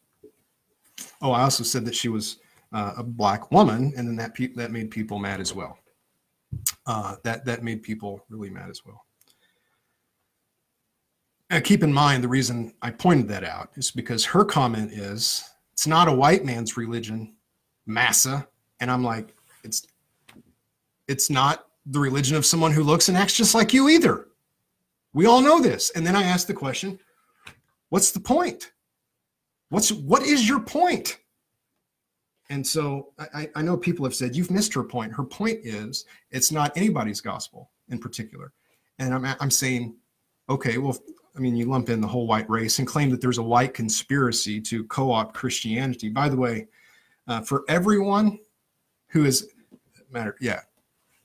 Oh, I also said that she was a black woman, and then that made people mad as well. That made people really mad as well. Keep in mind, the reason I pointed that out is because her comment is, it's not a white man's religion, massa. And I'm like, it's not the religion of someone who looks and acts just like you either. We all know this. And then I asked the question, what's the point? What is your point? And so I know people have said, you've missed her point. Her point is, it's not anybody's gospel in particular. And I'm saying, okay, well, I mean, you lump in the whole white race and claim that there's a white conspiracy to co-opt Christianity. By the way, for everyone who is,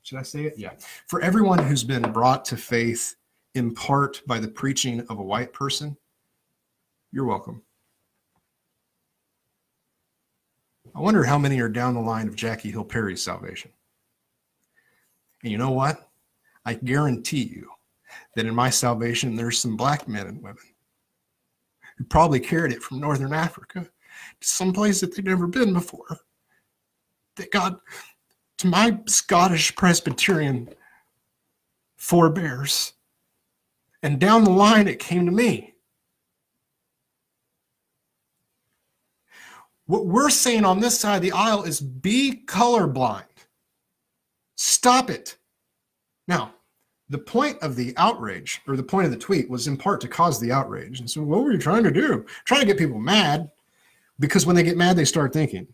should I say it? Yeah. For everyone who's been brought to faith in part by the preaching of a white person, you're welcome. I wonder how many are down the line of Jackie Hill Perry's salvation. And you know what? I guarantee you that in my salvation, there's some black men and women who probably carried it from Northern Africa to some place that they've never been before. That God, to my Scottish Presbyterian forebears, and down the line, it came to me. What we're saying on this side of the aisle is be colorblind. Stop it. Now, the point of the outrage, or the point of the tweet, was in part to cause the outrage. And so what were you trying to do? Trying to get people mad, because when they get mad, they start thinking.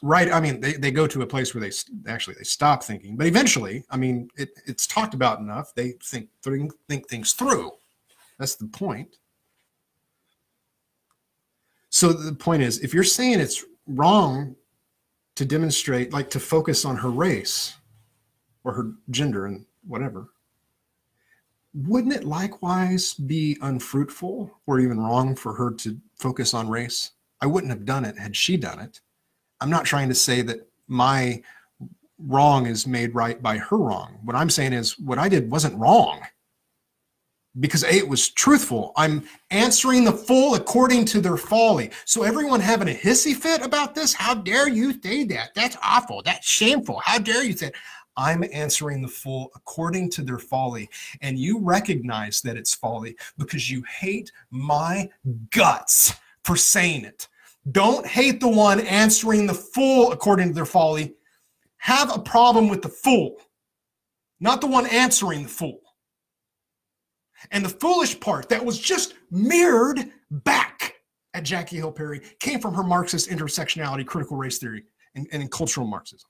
Right? I mean, they go to a place where they stop thinking. But eventually, I mean, it's talked about enough. They think things through. That's the point. So the point is, if you're saying it's wrong to demonstrate, like to focus on her race or her gender and whatever, wouldn't it likewise be unfruitful or even wrong for her to focus on race? I wouldn't have done it had she done it. I'm not trying to say that my wrong is made right by her wrong. What I'm saying is what I did wasn't wrong, because A, it was truthful. I'm answering the full according to their folly. So everyone having a hissy fit about this, how dare you say that? That's awful. That's shameful. How dare you say it? I'm answering the full according to their folly. And you recognize that it's folly because you hate my guts for saying it. Don't hate the one answering the full according to their folly. Have a problem with the fool, not the one answering the fool. And the foolish part that was just mirrored back at Jackie Hill Perry came from her Marxist intersectionality, critical race theory, and cultural Marxism.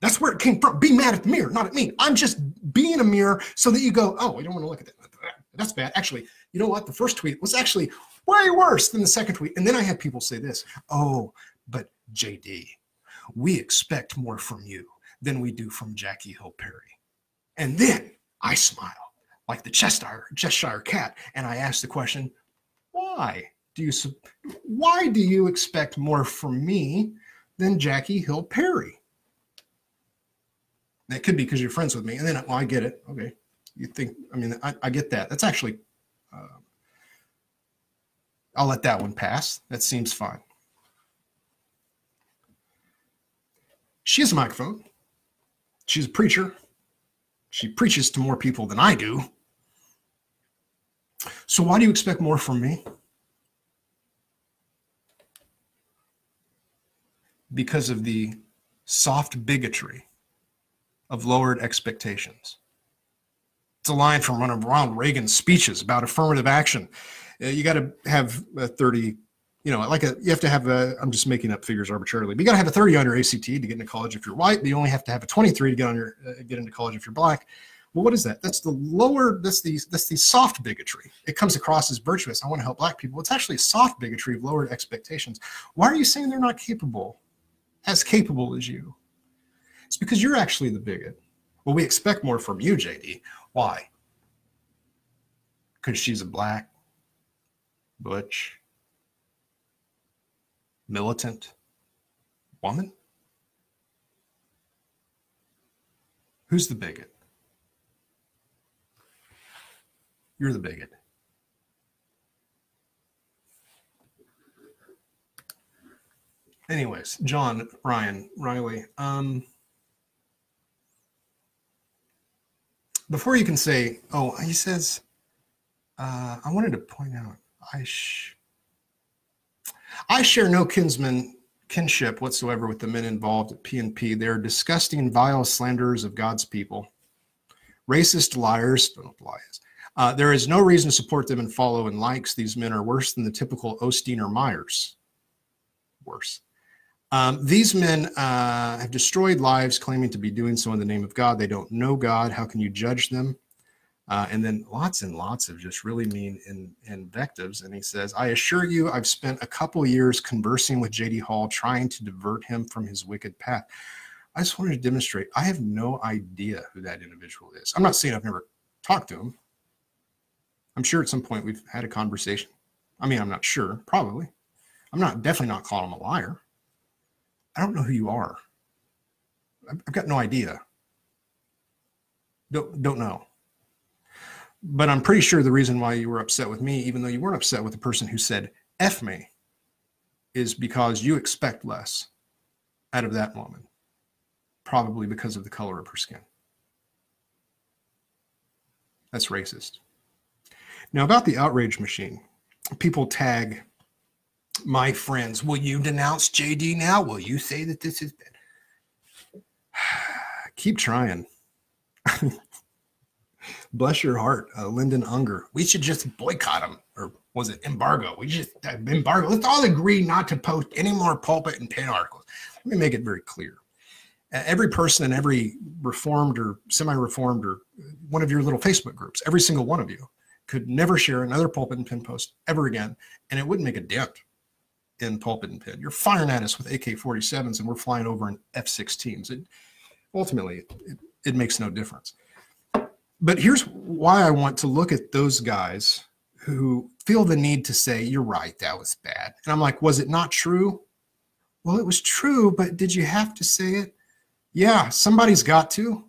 That's where it came from. Be mad at the mirror, not at me. I'm just being a mirror so that you go, oh, we don't want to look at that. That's bad. Actually, you know what? The first tweet was actually way worse than the second tweet. And then I had people say this, oh, but JD, we expect more from you than we do from Jackie Hill Perry. And then I smile like the Cheshire cat, and I ask the question, why do you expect more from me than Jackie Hill Perry? That could be because you're friends with me. And then, well, I get it. Okay. You think, I mean, I get that. That's actually, I'll let that one pass. That seems fine. She has a microphone. She's a preacher. She preaches to more people than I do. So why do you expect more from me? Because of the soft bigotry of lowered expectations. It's a line from one of Ronald Reagan's speeches about affirmative action. You got to have a 30, you have to have I'm just making up figures arbitrarily, but you got to have a 30 on your ACT to get into college if you're white, but you only have to have a 23 to get into college if you're black. Well, what is that? That's the soft bigotry. It comes across as virtuous. I want to help black people. It's actually a soft bigotry of lowered expectations. Why are you saying they're not capable as you? It's because you're actually the bigot. Well, we expect more from you, JD. Why? Because she's a black, butch, militant woman? Who's the bigot? You're the bigot. Anyways, John, Ryan, Riley, before you can say, oh, he says, I wanted to point out, I share no kinship whatsoever with the men involved at PNP. They are disgusting, vile slanderers of God's people. Racist liars, don't lie. There is no reason to support them and follow and likes. These men are worse than the typical Osteen or Myers. Worse. These men have destroyed lives, claiming to be doing so in the name of God. They don't know God. How can you judge them? And then lots and lots of just really mean invectives. And he says, I assure you, I've spent a couple years conversing with J.D. Hall, trying to divert him from his wicked path. I just wanted to demonstrate, I have no idea who that individual is. I'm not saying I've never talked to him. I'm sure at some point we've had a conversation. I mean, I'm not sure, probably. I'm definitely not calling him a liar. I don't know who you are. I've got no idea. Don't know. But I'm pretty sure the reason why you were upset with me, even though you weren't upset with the person who said F me, is because you expect less out of that woman, probably because of the color of her skin. That's racist. Now, about the outrage machine, people tag my friends. Will you denounce JD now? Will you say that this is bad? Keep trying. Bless your heart, Lyndon Unger. We should just boycott him. Or was it embargo? We just embargo. Let's all agree not to post any more pulpit and pin articles. Let me make it very clear. Every person in every reformed or semi-reformed or one of your little Facebook groups, every single one of you could never share another pulpit and pin post ever again, and it wouldn't make a dent in pulpit and pin. You're firing at us with AK-47s, and we're flying over in F-16s. Ultimately, it makes no difference. But here's why I want to look at those guys who feel the need to say, you're right, that was bad. And I'm like, was it not true? Well, it was true, but did you have to say it? Yeah, somebody's got to.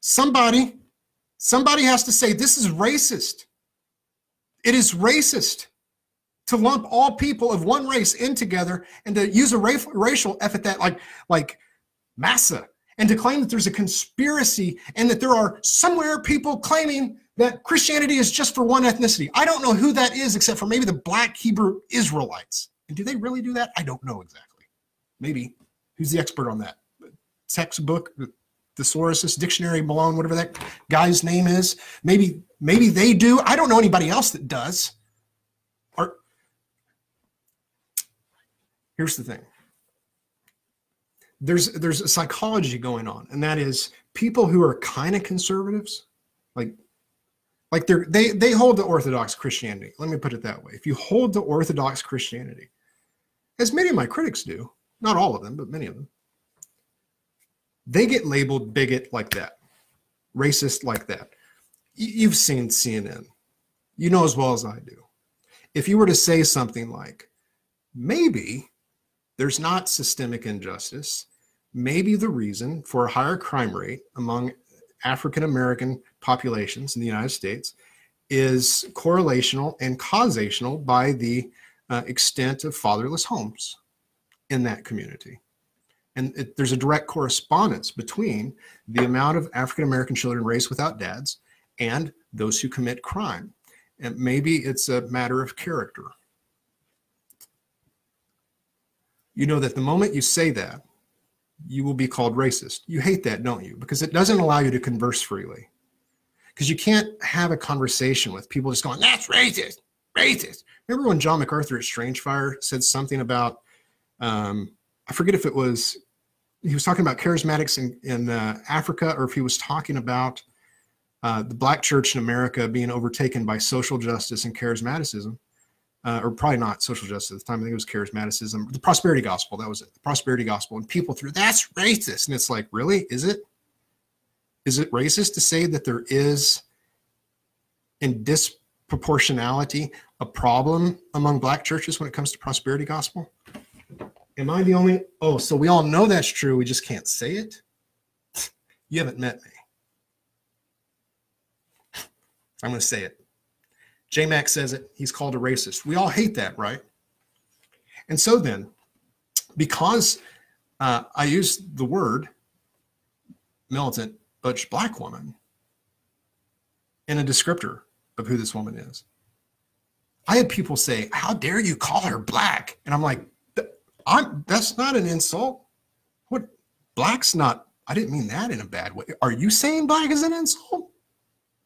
Somebody has to say, this is racist. It is racist to lump all people of one race in together and to use a racial epithet like massa, and to claim that there's a conspiracy and that there are somewhere people claiming that Christianity is just for one ethnicity. I don't know who that is except for maybe the Black Hebrew Israelites. And do they really do that? I don't know exactly. Maybe. Who's the expert on that? Textbook, thesaurus, dictionary, Malone, whatever that guy's name is. Maybe they do. I don't know anybody else that does. Here's the thing. There's a psychology going on, and that is people who are kind of conservatives, like they hold to Orthodox Christianity. Let me put it that way. If you hold to Orthodox Christianity, as many of my critics do, not all of them, but many of them, they get labeled bigot like that, racist like that. You've seen CNN. You know as well as I do. If you were to say something like, maybe there's not systemic injustice, maybe the reason for a higher crime rate among African-American populations in the United States is correlational and causational by the extent of fatherless homes in that community. And there's a direct correspondence between the amount of African-American children raised without dads and those who commit crime. And maybe it's a matter of character. You know that the moment you say that, you will be called racist. You hate that, don't you? Because it doesn't allow you to converse freely. Because you can't have a conversation with people just going, that's racist, racist. Remember when John MacArthur at Strangefire said something about, I forget if it was, he was talking about charismatics in Africa, or if he was talking about the black church in America being overtaken by social justice and charismaticism. Or probably not social justice at the time. I think it was charismaticism. The prosperity gospel, that was it. The prosperity gospel. And people threw, that's racist. And it's like, really? Is it? Is it racist to say that there is, in disproportionality, a problem among black churches when it comes to prosperity gospel? Am I the only? Oh, so we all know that's true. We just can't say it? You haven't met me. I'm going to say it. J-Mac says it. He's called a racist. We all hate that, right? And so then, because I use the word militant butch black woman in a descriptor of who this woman is, I had people say, how dare you call her black? And I'm like, that's not an insult. What? Black's not, I didn't mean that in a bad way. Are you saying black is an insult?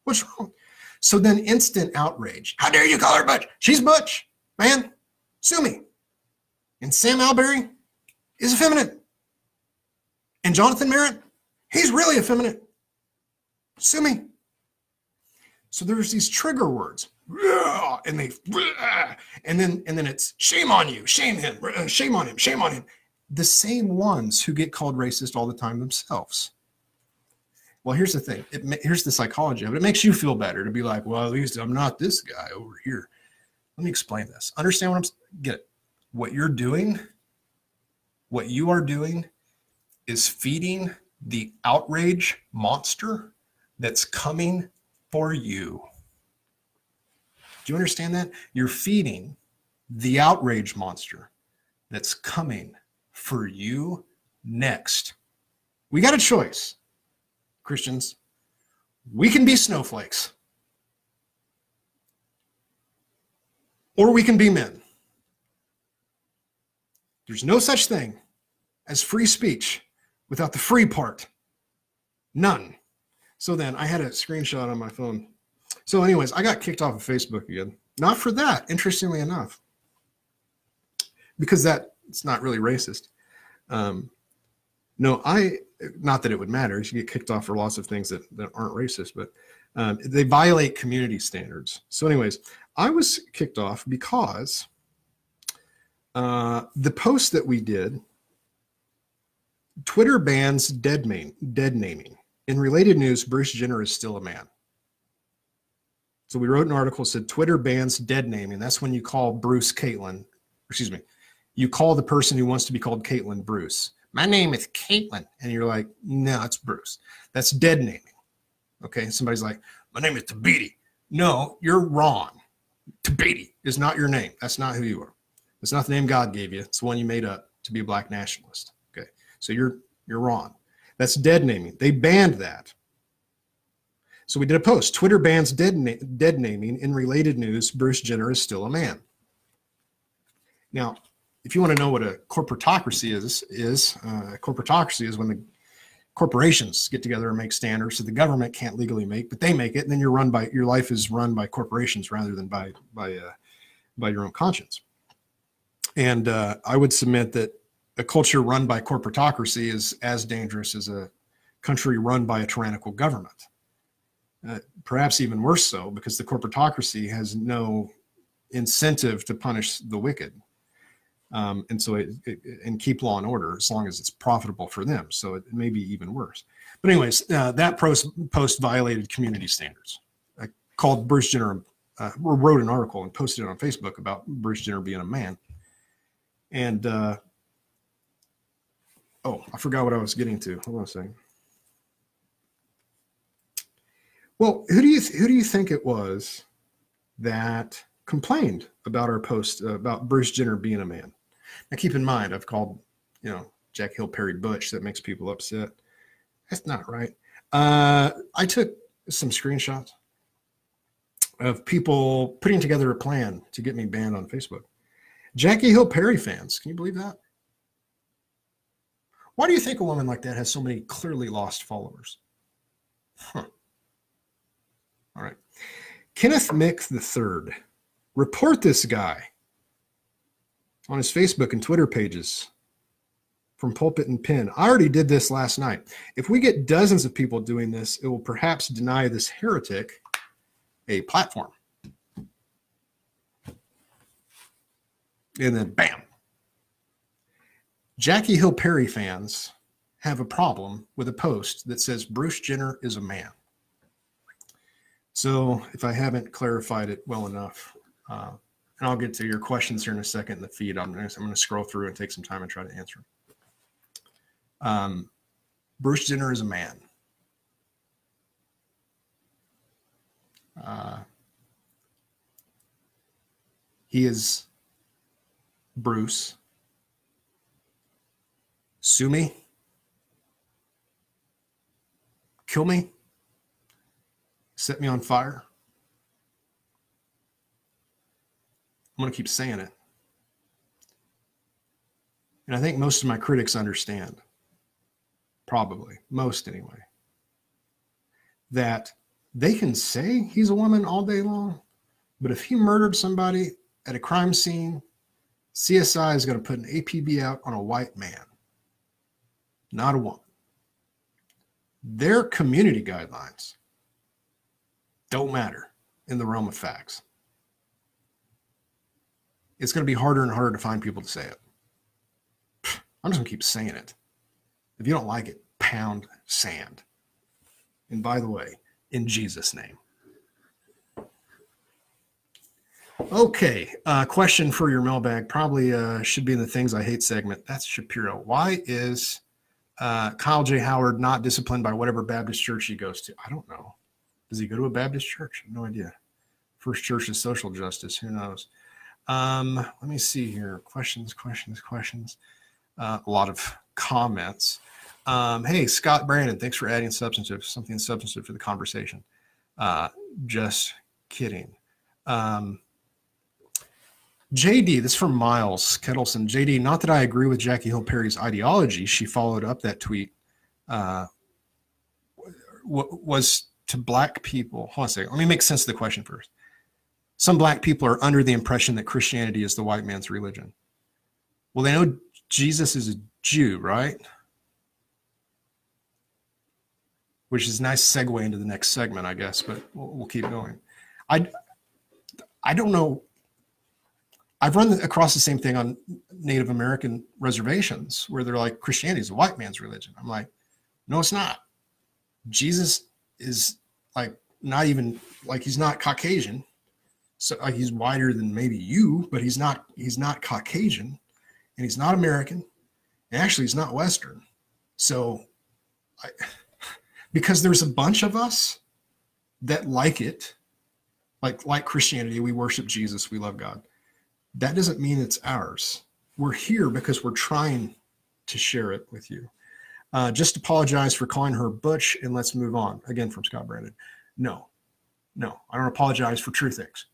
What's wrong? So then instant outrage. How dare you call her butch? She's butch, man. Sue me. And Sam Alberry is effeminate. And Jonathan Merritt, he's really effeminate. Sue me. So there's these trigger words. And then it's shame on you, shame him, shame on him, shame on him. The same ones who get called racist all the time themselves. Well, here's the thing. Here's the psychology of it. It makes you feel better to be like, well, at least I'm not this guy over here. Let me explain this. Understand what get it. What you're doing, what you are doing is feeding the outrage monster that's coming for you. Do you understand that? You're feeding the outrage monster that's coming for you next. We got a choice. Christians, we can be snowflakes, or we can be men. There's no such thing as free speech without the free part. None. So then I had a screenshot on my phone. So anyways, I got kicked off of Facebook again. Not for that, interestingly enough, because it's not really racist. No, not that it would matter. You get kicked off for lots of things that aren't racist, but they violate community standards. So anyways, I was kicked off because the post that we did, Twitter bans dead naming. In related news, Bruce Jenner is still a man. So we wrote an article that said Twitter bans dead naming. That's when you call Bruce Caitlin. Excuse me. You call the person who wants to be called Caitlin Bruce. My name is Caitlin. And you're like, no, it's Bruce. That's dead naming. Okay. Somebody's like, my name is Tabiti. No, you're wrong. Tabiti is not your name. That's not who you are. It's not the name God gave you. It's the one you made up to be a black nationalist. Okay. So you're wrong. That's dead naming. They banned that. So we did a post. Twitter bans dead naming. In related news, Bruce Jenner is still a man. Now, if you want to know what a corporatocracy is corporatocracy is when the corporations get together and make standards that the government can't legally make, but they make it, and then your life is run by corporations rather than by your own conscience. And I would submit that a culture run by corporatocracy is as dangerous as a country run by a tyrannical government. Perhaps even worse so, because the corporatocracy has no incentive to punish the wicked. And so and keep law and order as long as it's profitable for them. So it may be even worse. But anyways, that post violated community standards. I called Bruce Jenner, wrote an article and posted it on Facebook about Bruce Jenner being a man. And oh, I forgot what I was getting to. Hold on a second. Well, who do you think it was that complained about our post about Bruce Jenner being a man? Now, keep in mind, I've called, Jack Hill Perry Butch. That makes people upset. That's not right. I took some screenshots of people putting together a plan to get me banned on Facebook. Jackie Hill Perry fans. Can you believe that? Why do you think a woman like that has so many clearly lost followers? Huh. All right. Kenneth Mick III. Report this guy on his Facebook and Twitter pages from Pulpit and Pen. I already did this last night. If we get dozens of people doing this, it will perhaps deny this heretic a platform. And then bam. Jackie Hill Perry fans have a problem with a post that says Bruce Jenner is a man. So if I haven't clarified it well enough, and I'll get to your questions here in a second in the feed. I'm going to scroll through and take some time and try to answer them. Bruce Jenner is a man. He is Bruce. Sue me. Kill me. Set me on fire. I'm going to keep saying it. And I think most of my critics understand, probably, most anyway, that they can say he's a woman all day long, but if he murdered somebody at a crime scene, CSI is going to put an APB out on a white man, not a woman. Their community guidelines don't matter in the realm of facts. It's going to be harder and harder to find people to say it. I'm just going to keep saying it. If you don't like it, pound sand. And by the way, in Jesus' name. Okay, question for your mailbag. Probably should be in the Things I Hate segment. That's Shapiro. Why is Kyle J. Howard not disciplined by whatever Baptist church he goes to? I don't know. Does he go to a Baptist church? I have no idea. First Church is Social Justice. Who knows? Let me see here. Questions. A lot of comments. Hey, Scott Brandon, thanks for adding something substantive to the conversation. Just kidding. JD, this is from Miles Kettleson. JD, not that I agree with Jackie Hill Perry's ideology. She followed up that tweet. Was to black people. Hold on a second. Let me make sense of the question first. Some black people are under the impression that Christianity is the white man's religion. Well, they know Jesus is a Jew, right? Which is a nice segue into the next segment, I guess, but we'll keep going. I don't know. I've run across the same thing on Native American reservations where they're like, Christianity is a white man's religion. I'm like, no, it's not. Jesus is like not even like he's not Caucasian. So like he's whiter than maybe you, but he's not Caucasian and he's not American. And actually he's not Western. So because there's a bunch of us that like it, like Christianity, we worship Jesus, we love God. That doesn't mean it's ours. We're here because we're trying to share it with you. Just apologize for calling her Butch and let's move on. Again, from Scott Brandon. No, I don't apologize for true things.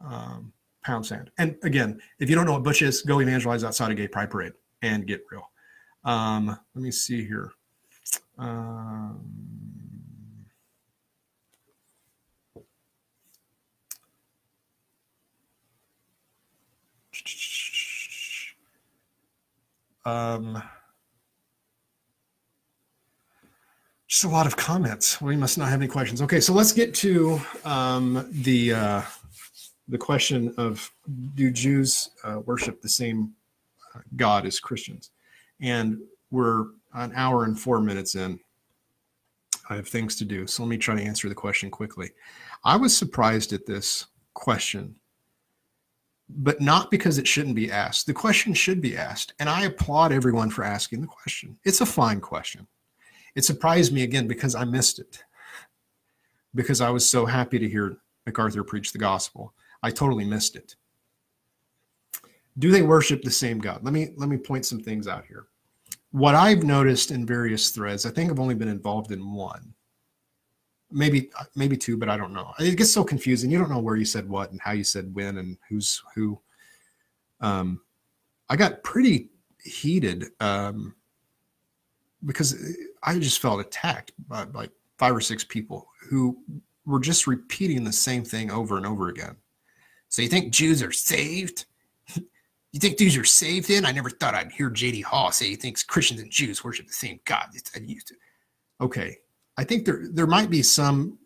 Pound sand. And again, if you don't know what Butch is, go evangelize outside a gay pride parade and get real. Let me see here. Just a lot of comments. We must not have any questions. Okay, so let's get to the question of, do Jews worship the same God as Christians. And we're an hour and 4 minutes in. I have things to do, so let me try to answer the question quickly. I was surprised at this question, but not because it shouldn't be asked. The question should be asked, and I applaud everyone for asking the question. It's a fine question. It surprised me again because I missed it, because I was so happy to hear MacArthur preach the gospel. I totally missed it. Do they worship the same God? Let me point some things out here. What I've noticed in various threads, I think I've only been involved in one, maybe two, but I don't know. It gets so confusing. You don't know where you said what and how you said when and who's who. I got pretty heated because I just felt attacked by like 5 or 6 people who were just repeating the same thing over and over again. So you think Jews are saved? You think Jews are saved then? I never thought I'd hear J.D. Hall say he thinks Christians and Jews worship the same God. Okay. I think there might be some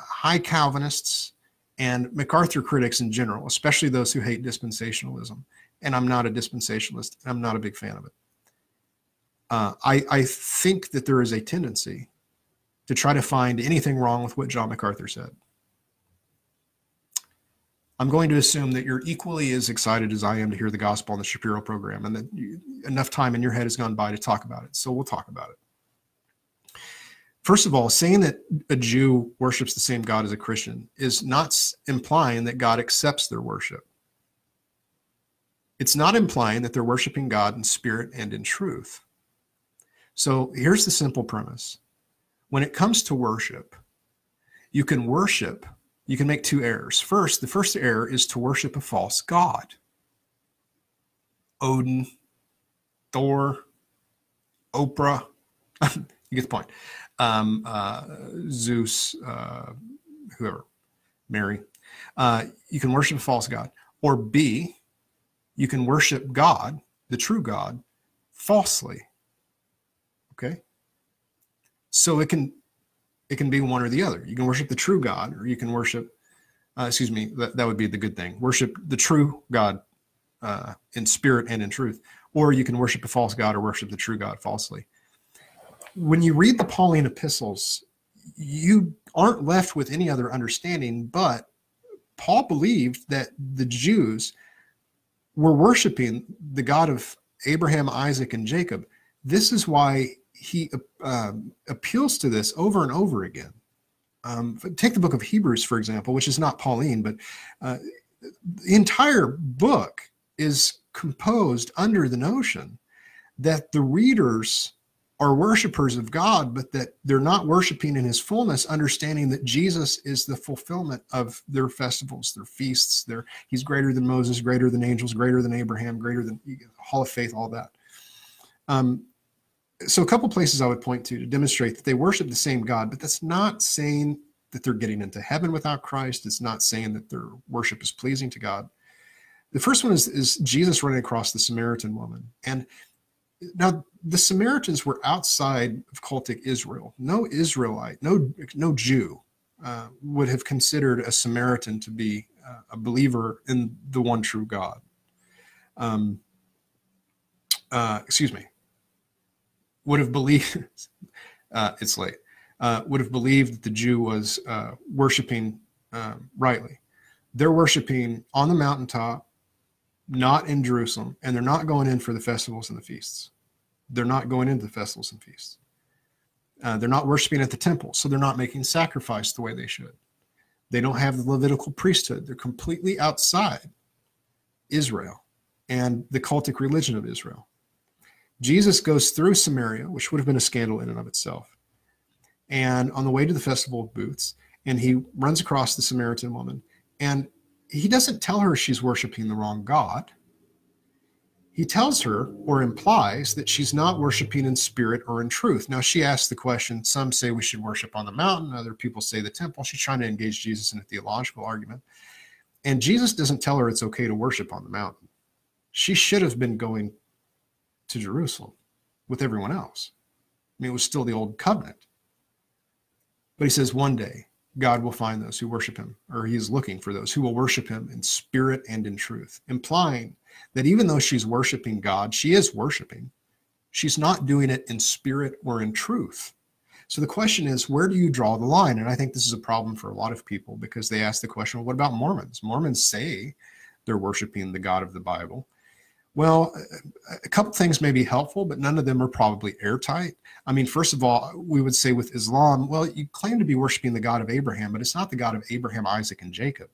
high Calvinists and MacArthur critics in general, especially those who hate dispensationalism. And I'm not a dispensationalist. And I'm not a big fan of it. I think that there is a tendency to try to find anything wrong with what John MacArthur said. I'm going to assume that you're equally as excited as I am to hear the gospel on the Shapiro program, and that enough time in your head has gone by to talk about it. So we'll talk about it. First of all, saying that a Jew worships the same God as a Christian is not implying that God accepts their worship. It's not implying that they're worshiping God in spirit and in truth. So here's the simple premise. When it comes to worship, you can make 2 errors. First, the first error is to worship a false god. Odin, Thor, Oprah, you get the point. Zeus, whoever, Mary. You can worship a false god. Or B, you can worship God, the true God, falsely. Okay? So it can be one or the other. You can worship the true God, or you can worship, that would be the good thing. Worship the true God in spirit and in truth. Or you can worship a false God or worship the true God falsely. When you read the Pauline epistles, you aren't left with any other understanding, but Paul believed that the Jews were worshiping the God of Abraham, Isaac, and Jacob. This is why he appeals to this over and over again. Take the book of Hebrews, for example, which is not Pauline, but the entire book is composed under the notion that the readers are worshipers of God, but that they're not worshiping in his fullness, understanding that Jesus is the fulfillment of their festivals, their feasts. He's greater than Moses, greater than angels, greater than Abraham, greater than Hall of Faith, all that. So a couple places I would point to demonstrate that they worship the same God, but that's not saying that they're getting into heaven without Christ. It's not saying that their worship is pleasing to God. The first one is Jesus running across the Samaritan woman. And now the Samaritans were outside of cultic Israel. No Israelite, no Jew would have considered a Samaritan to be a believer in the one true God. Would have believed, it's late, would have believed that the Jew was worshiping rightly. They're worshiping on the mountaintop, not in Jerusalem, and they're not going in for the festivals and the feasts. They're not going into the festivals and feasts. They're not worshiping at the temple, so they're not making sacrifice the way they should. They don't have the Levitical priesthood. They're completely outside Israel and the cultic religion of Israel. Jesus goes through Samaria, which would have been a scandal in and of itself, and on the way to the festival of booths, and he runs across the Samaritan woman, and he doesn't tell her she's worshiping the wrong God. He tells her, or implies, that she's not worshiping in spirit or in truth. Now, she asks the question, some say we should worship on the mountain, other people say the temple. She's trying to engage Jesus in a theological argument. And Jesus doesn't tell her it's okay to worship on the mountain. She should have been going to Jerusalem with everyone else. I mean, it was still the old covenant. But he says one day, God will find those who worship him, or he is looking for those who will worship him in spirit and in truth, implying that even though she's worshiping God, she is worshiping. She's not doing it in spirit or in truth. So the question is, where do you draw the line? And I think this is a problem for a lot of people, because they ask the question, well, what about Mormons? Mormons say they're worshiping the God of the Bible. Well, a couple things may be helpful, but none of them are probably airtight. I mean, first of all, we would say with Islam, well, you claim to be worshiping the God of Abraham, but it's not the God of Abraham, Isaac, and Jacob.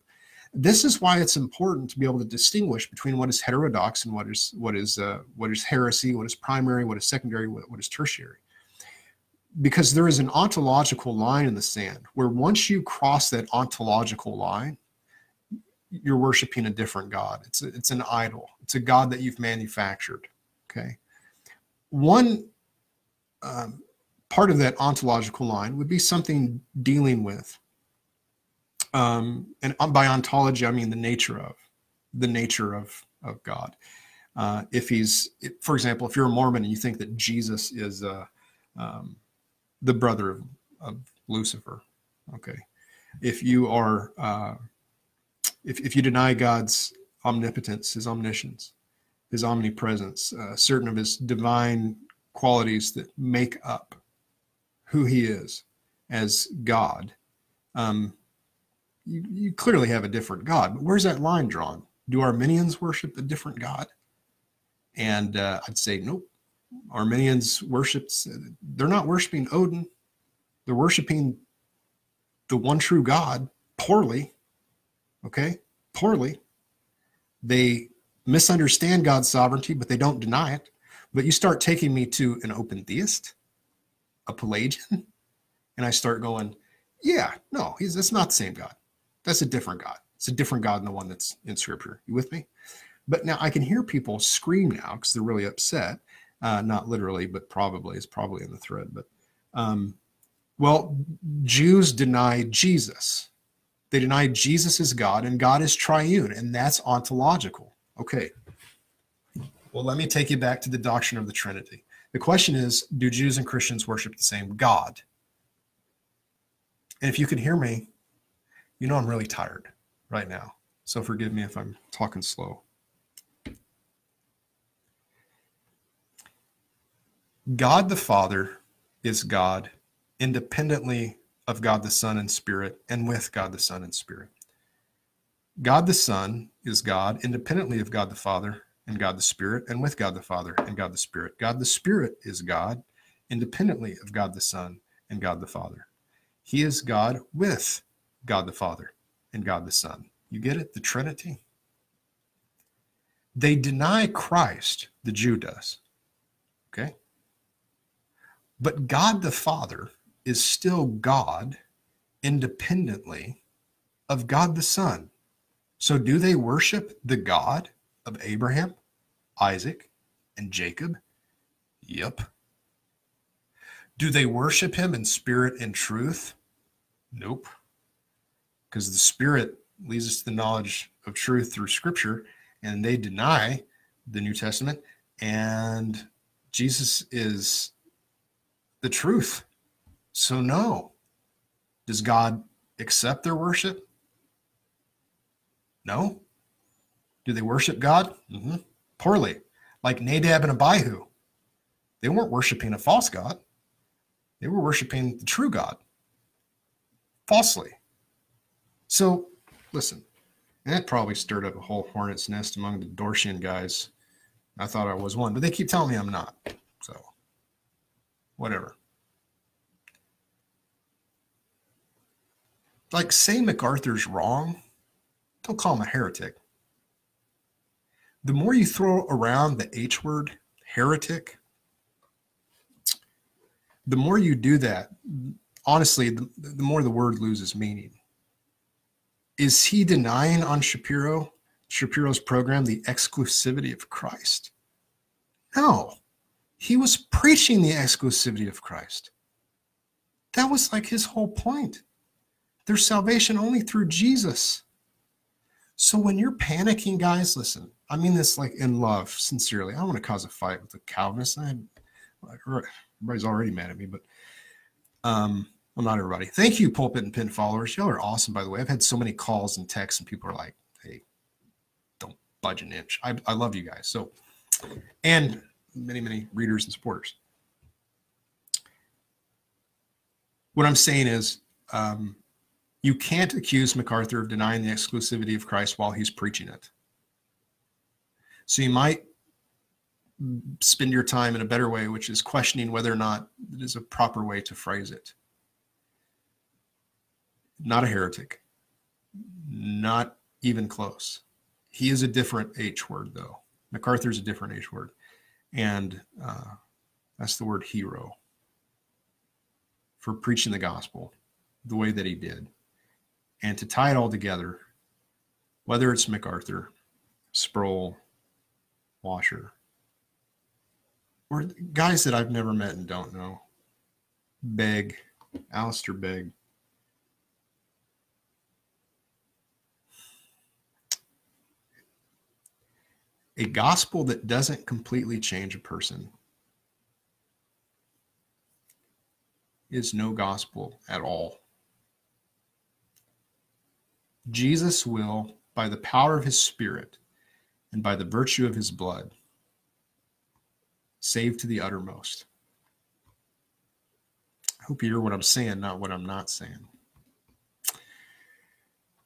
This is why it's important to be able to distinguish between what is heterodox and what is heresy, what is primary, what is secondary, what is tertiary. Because there is an ontological line in the sand where once you cross that ontological line, you're worshiping a different God. It's an idol. It's a God that you've manufactured. Okay. One part of that ontological line would be something dealing with, and by ontology, I mean the nature of God. For example, if you're a Mormon and you think that Jesus is the brother of Lucifer, okay. If you are if you deny God's omnipotence, his omniscience, his omnipresence, certain of his divine qualities that make up who he is as God, you clearly have a different God. But where's that line drawn? Do Arminians worship a different God? And I'd say nope. Arminians they're not worshiping Odin. They're worshiping the one true God poorly. Okay, poorly. They misunderstand God's sovereignty, but they don't deny it. But you start taking me to an open theist, a Pelagian, and I start going, yeah, no, that's not the same God. That's a different God. It's a different God than the one that's in Scripture. You with me? But now I can hear people scream now because they're really upset. Not literally, but probably. It's probably in the thread. But, well, Jews deny Jesus. They deny Jesus is God, and God is triune, and that's ontological. Okay. Well, let me take you back to the doctrine of the Trinity. The question is, do Jews and Christians worship the same God? And if you can hear me, you know I'm really tired right now. So forgive me if I'm talking slow. God the Father is God independently of God the Son and Spirit, and with God the Son and Spirit. God the Son is God independently of God the Father and God the Spirit, and with God the Father and God the Spirit. God the Spirit is God independently of God the Son and God the Father. He is God with God the Father and God the Son. You get it? The Trinity. They deny Christ, the Jew does. Okay? But God the Father is still God independently of God the Son. So do they worship the God of Abraham, Isaac, and Jacob? Yep. Do they worship him in spirit and truth? Nope. Because the Spirit leads us to the knowledge of truth through Scripture, and they deny the New Testament, and Jesus is the truth. So no. Does God accept their worship? No. Do they worship God? Poorly. Like Nadab and Abihu. They weren't worshiping a false God. They were worshiping the true God. Falsely. So, listen. And that probably stirred up a whole hornet's nest among the Dortian guys. I thought I was one, but they keep telling me I'm not. So, whatever. Like, say MacArthur's wrong, don't call him a heretic. The more you throw around the H word, heretic, the more you do that, honestly, the more the word loses meaning. Is he denying on Shapiro's program, the exclusivity of Christ? No. He was preaching the exclusivity of Christ. That was like his whole point. There's salvation only through Jesus. So when you're panicking, guys, listen, I mean this like in love, sincerely. I don't want to cause a fight with the Calvinists. Everybody's already mad at me, but I'm Well, not everybody. Thank you, Pulpit and Pin followers. Y'all are awesome, by the way. I've had so many calls and texts, and people are like, hey, don't budge an inch. I love you guys. So, and many, many readers and supporters. What I'm saying is, you can't accuse MacArthur of denying the exclusivity of Christ while he's preaching it. So you might spend your time in a better way, which is questioning whether or not it is a proper way to phrase it. Not a heretic. Not even close. He is a different H word, though. MacArthur's a different H word. And that's the word hero for preaching the gospel the way that he did. And to tie it all together, whether it's MacArthur, Sproul, Washer, or guys that I've never met and don't know, Begg, Alistair Begg, a gospel that doesn't completely change a person is no gospel at all. Jesus will, by the power of his Spirit and by the virtue of his blood, save to the uttermost. I hope you hear what I'm saying, not what I'm not saying.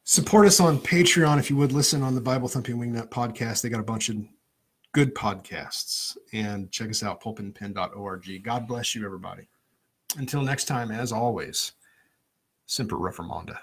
Support us on Patreon if you would. Listen on the Bible Thumping Wingnut podcast. They got a bunch of good podcasts. And check us out, pulpitandpen.org. God bless you, everybody. Until next time, as always, Semper Reformanda.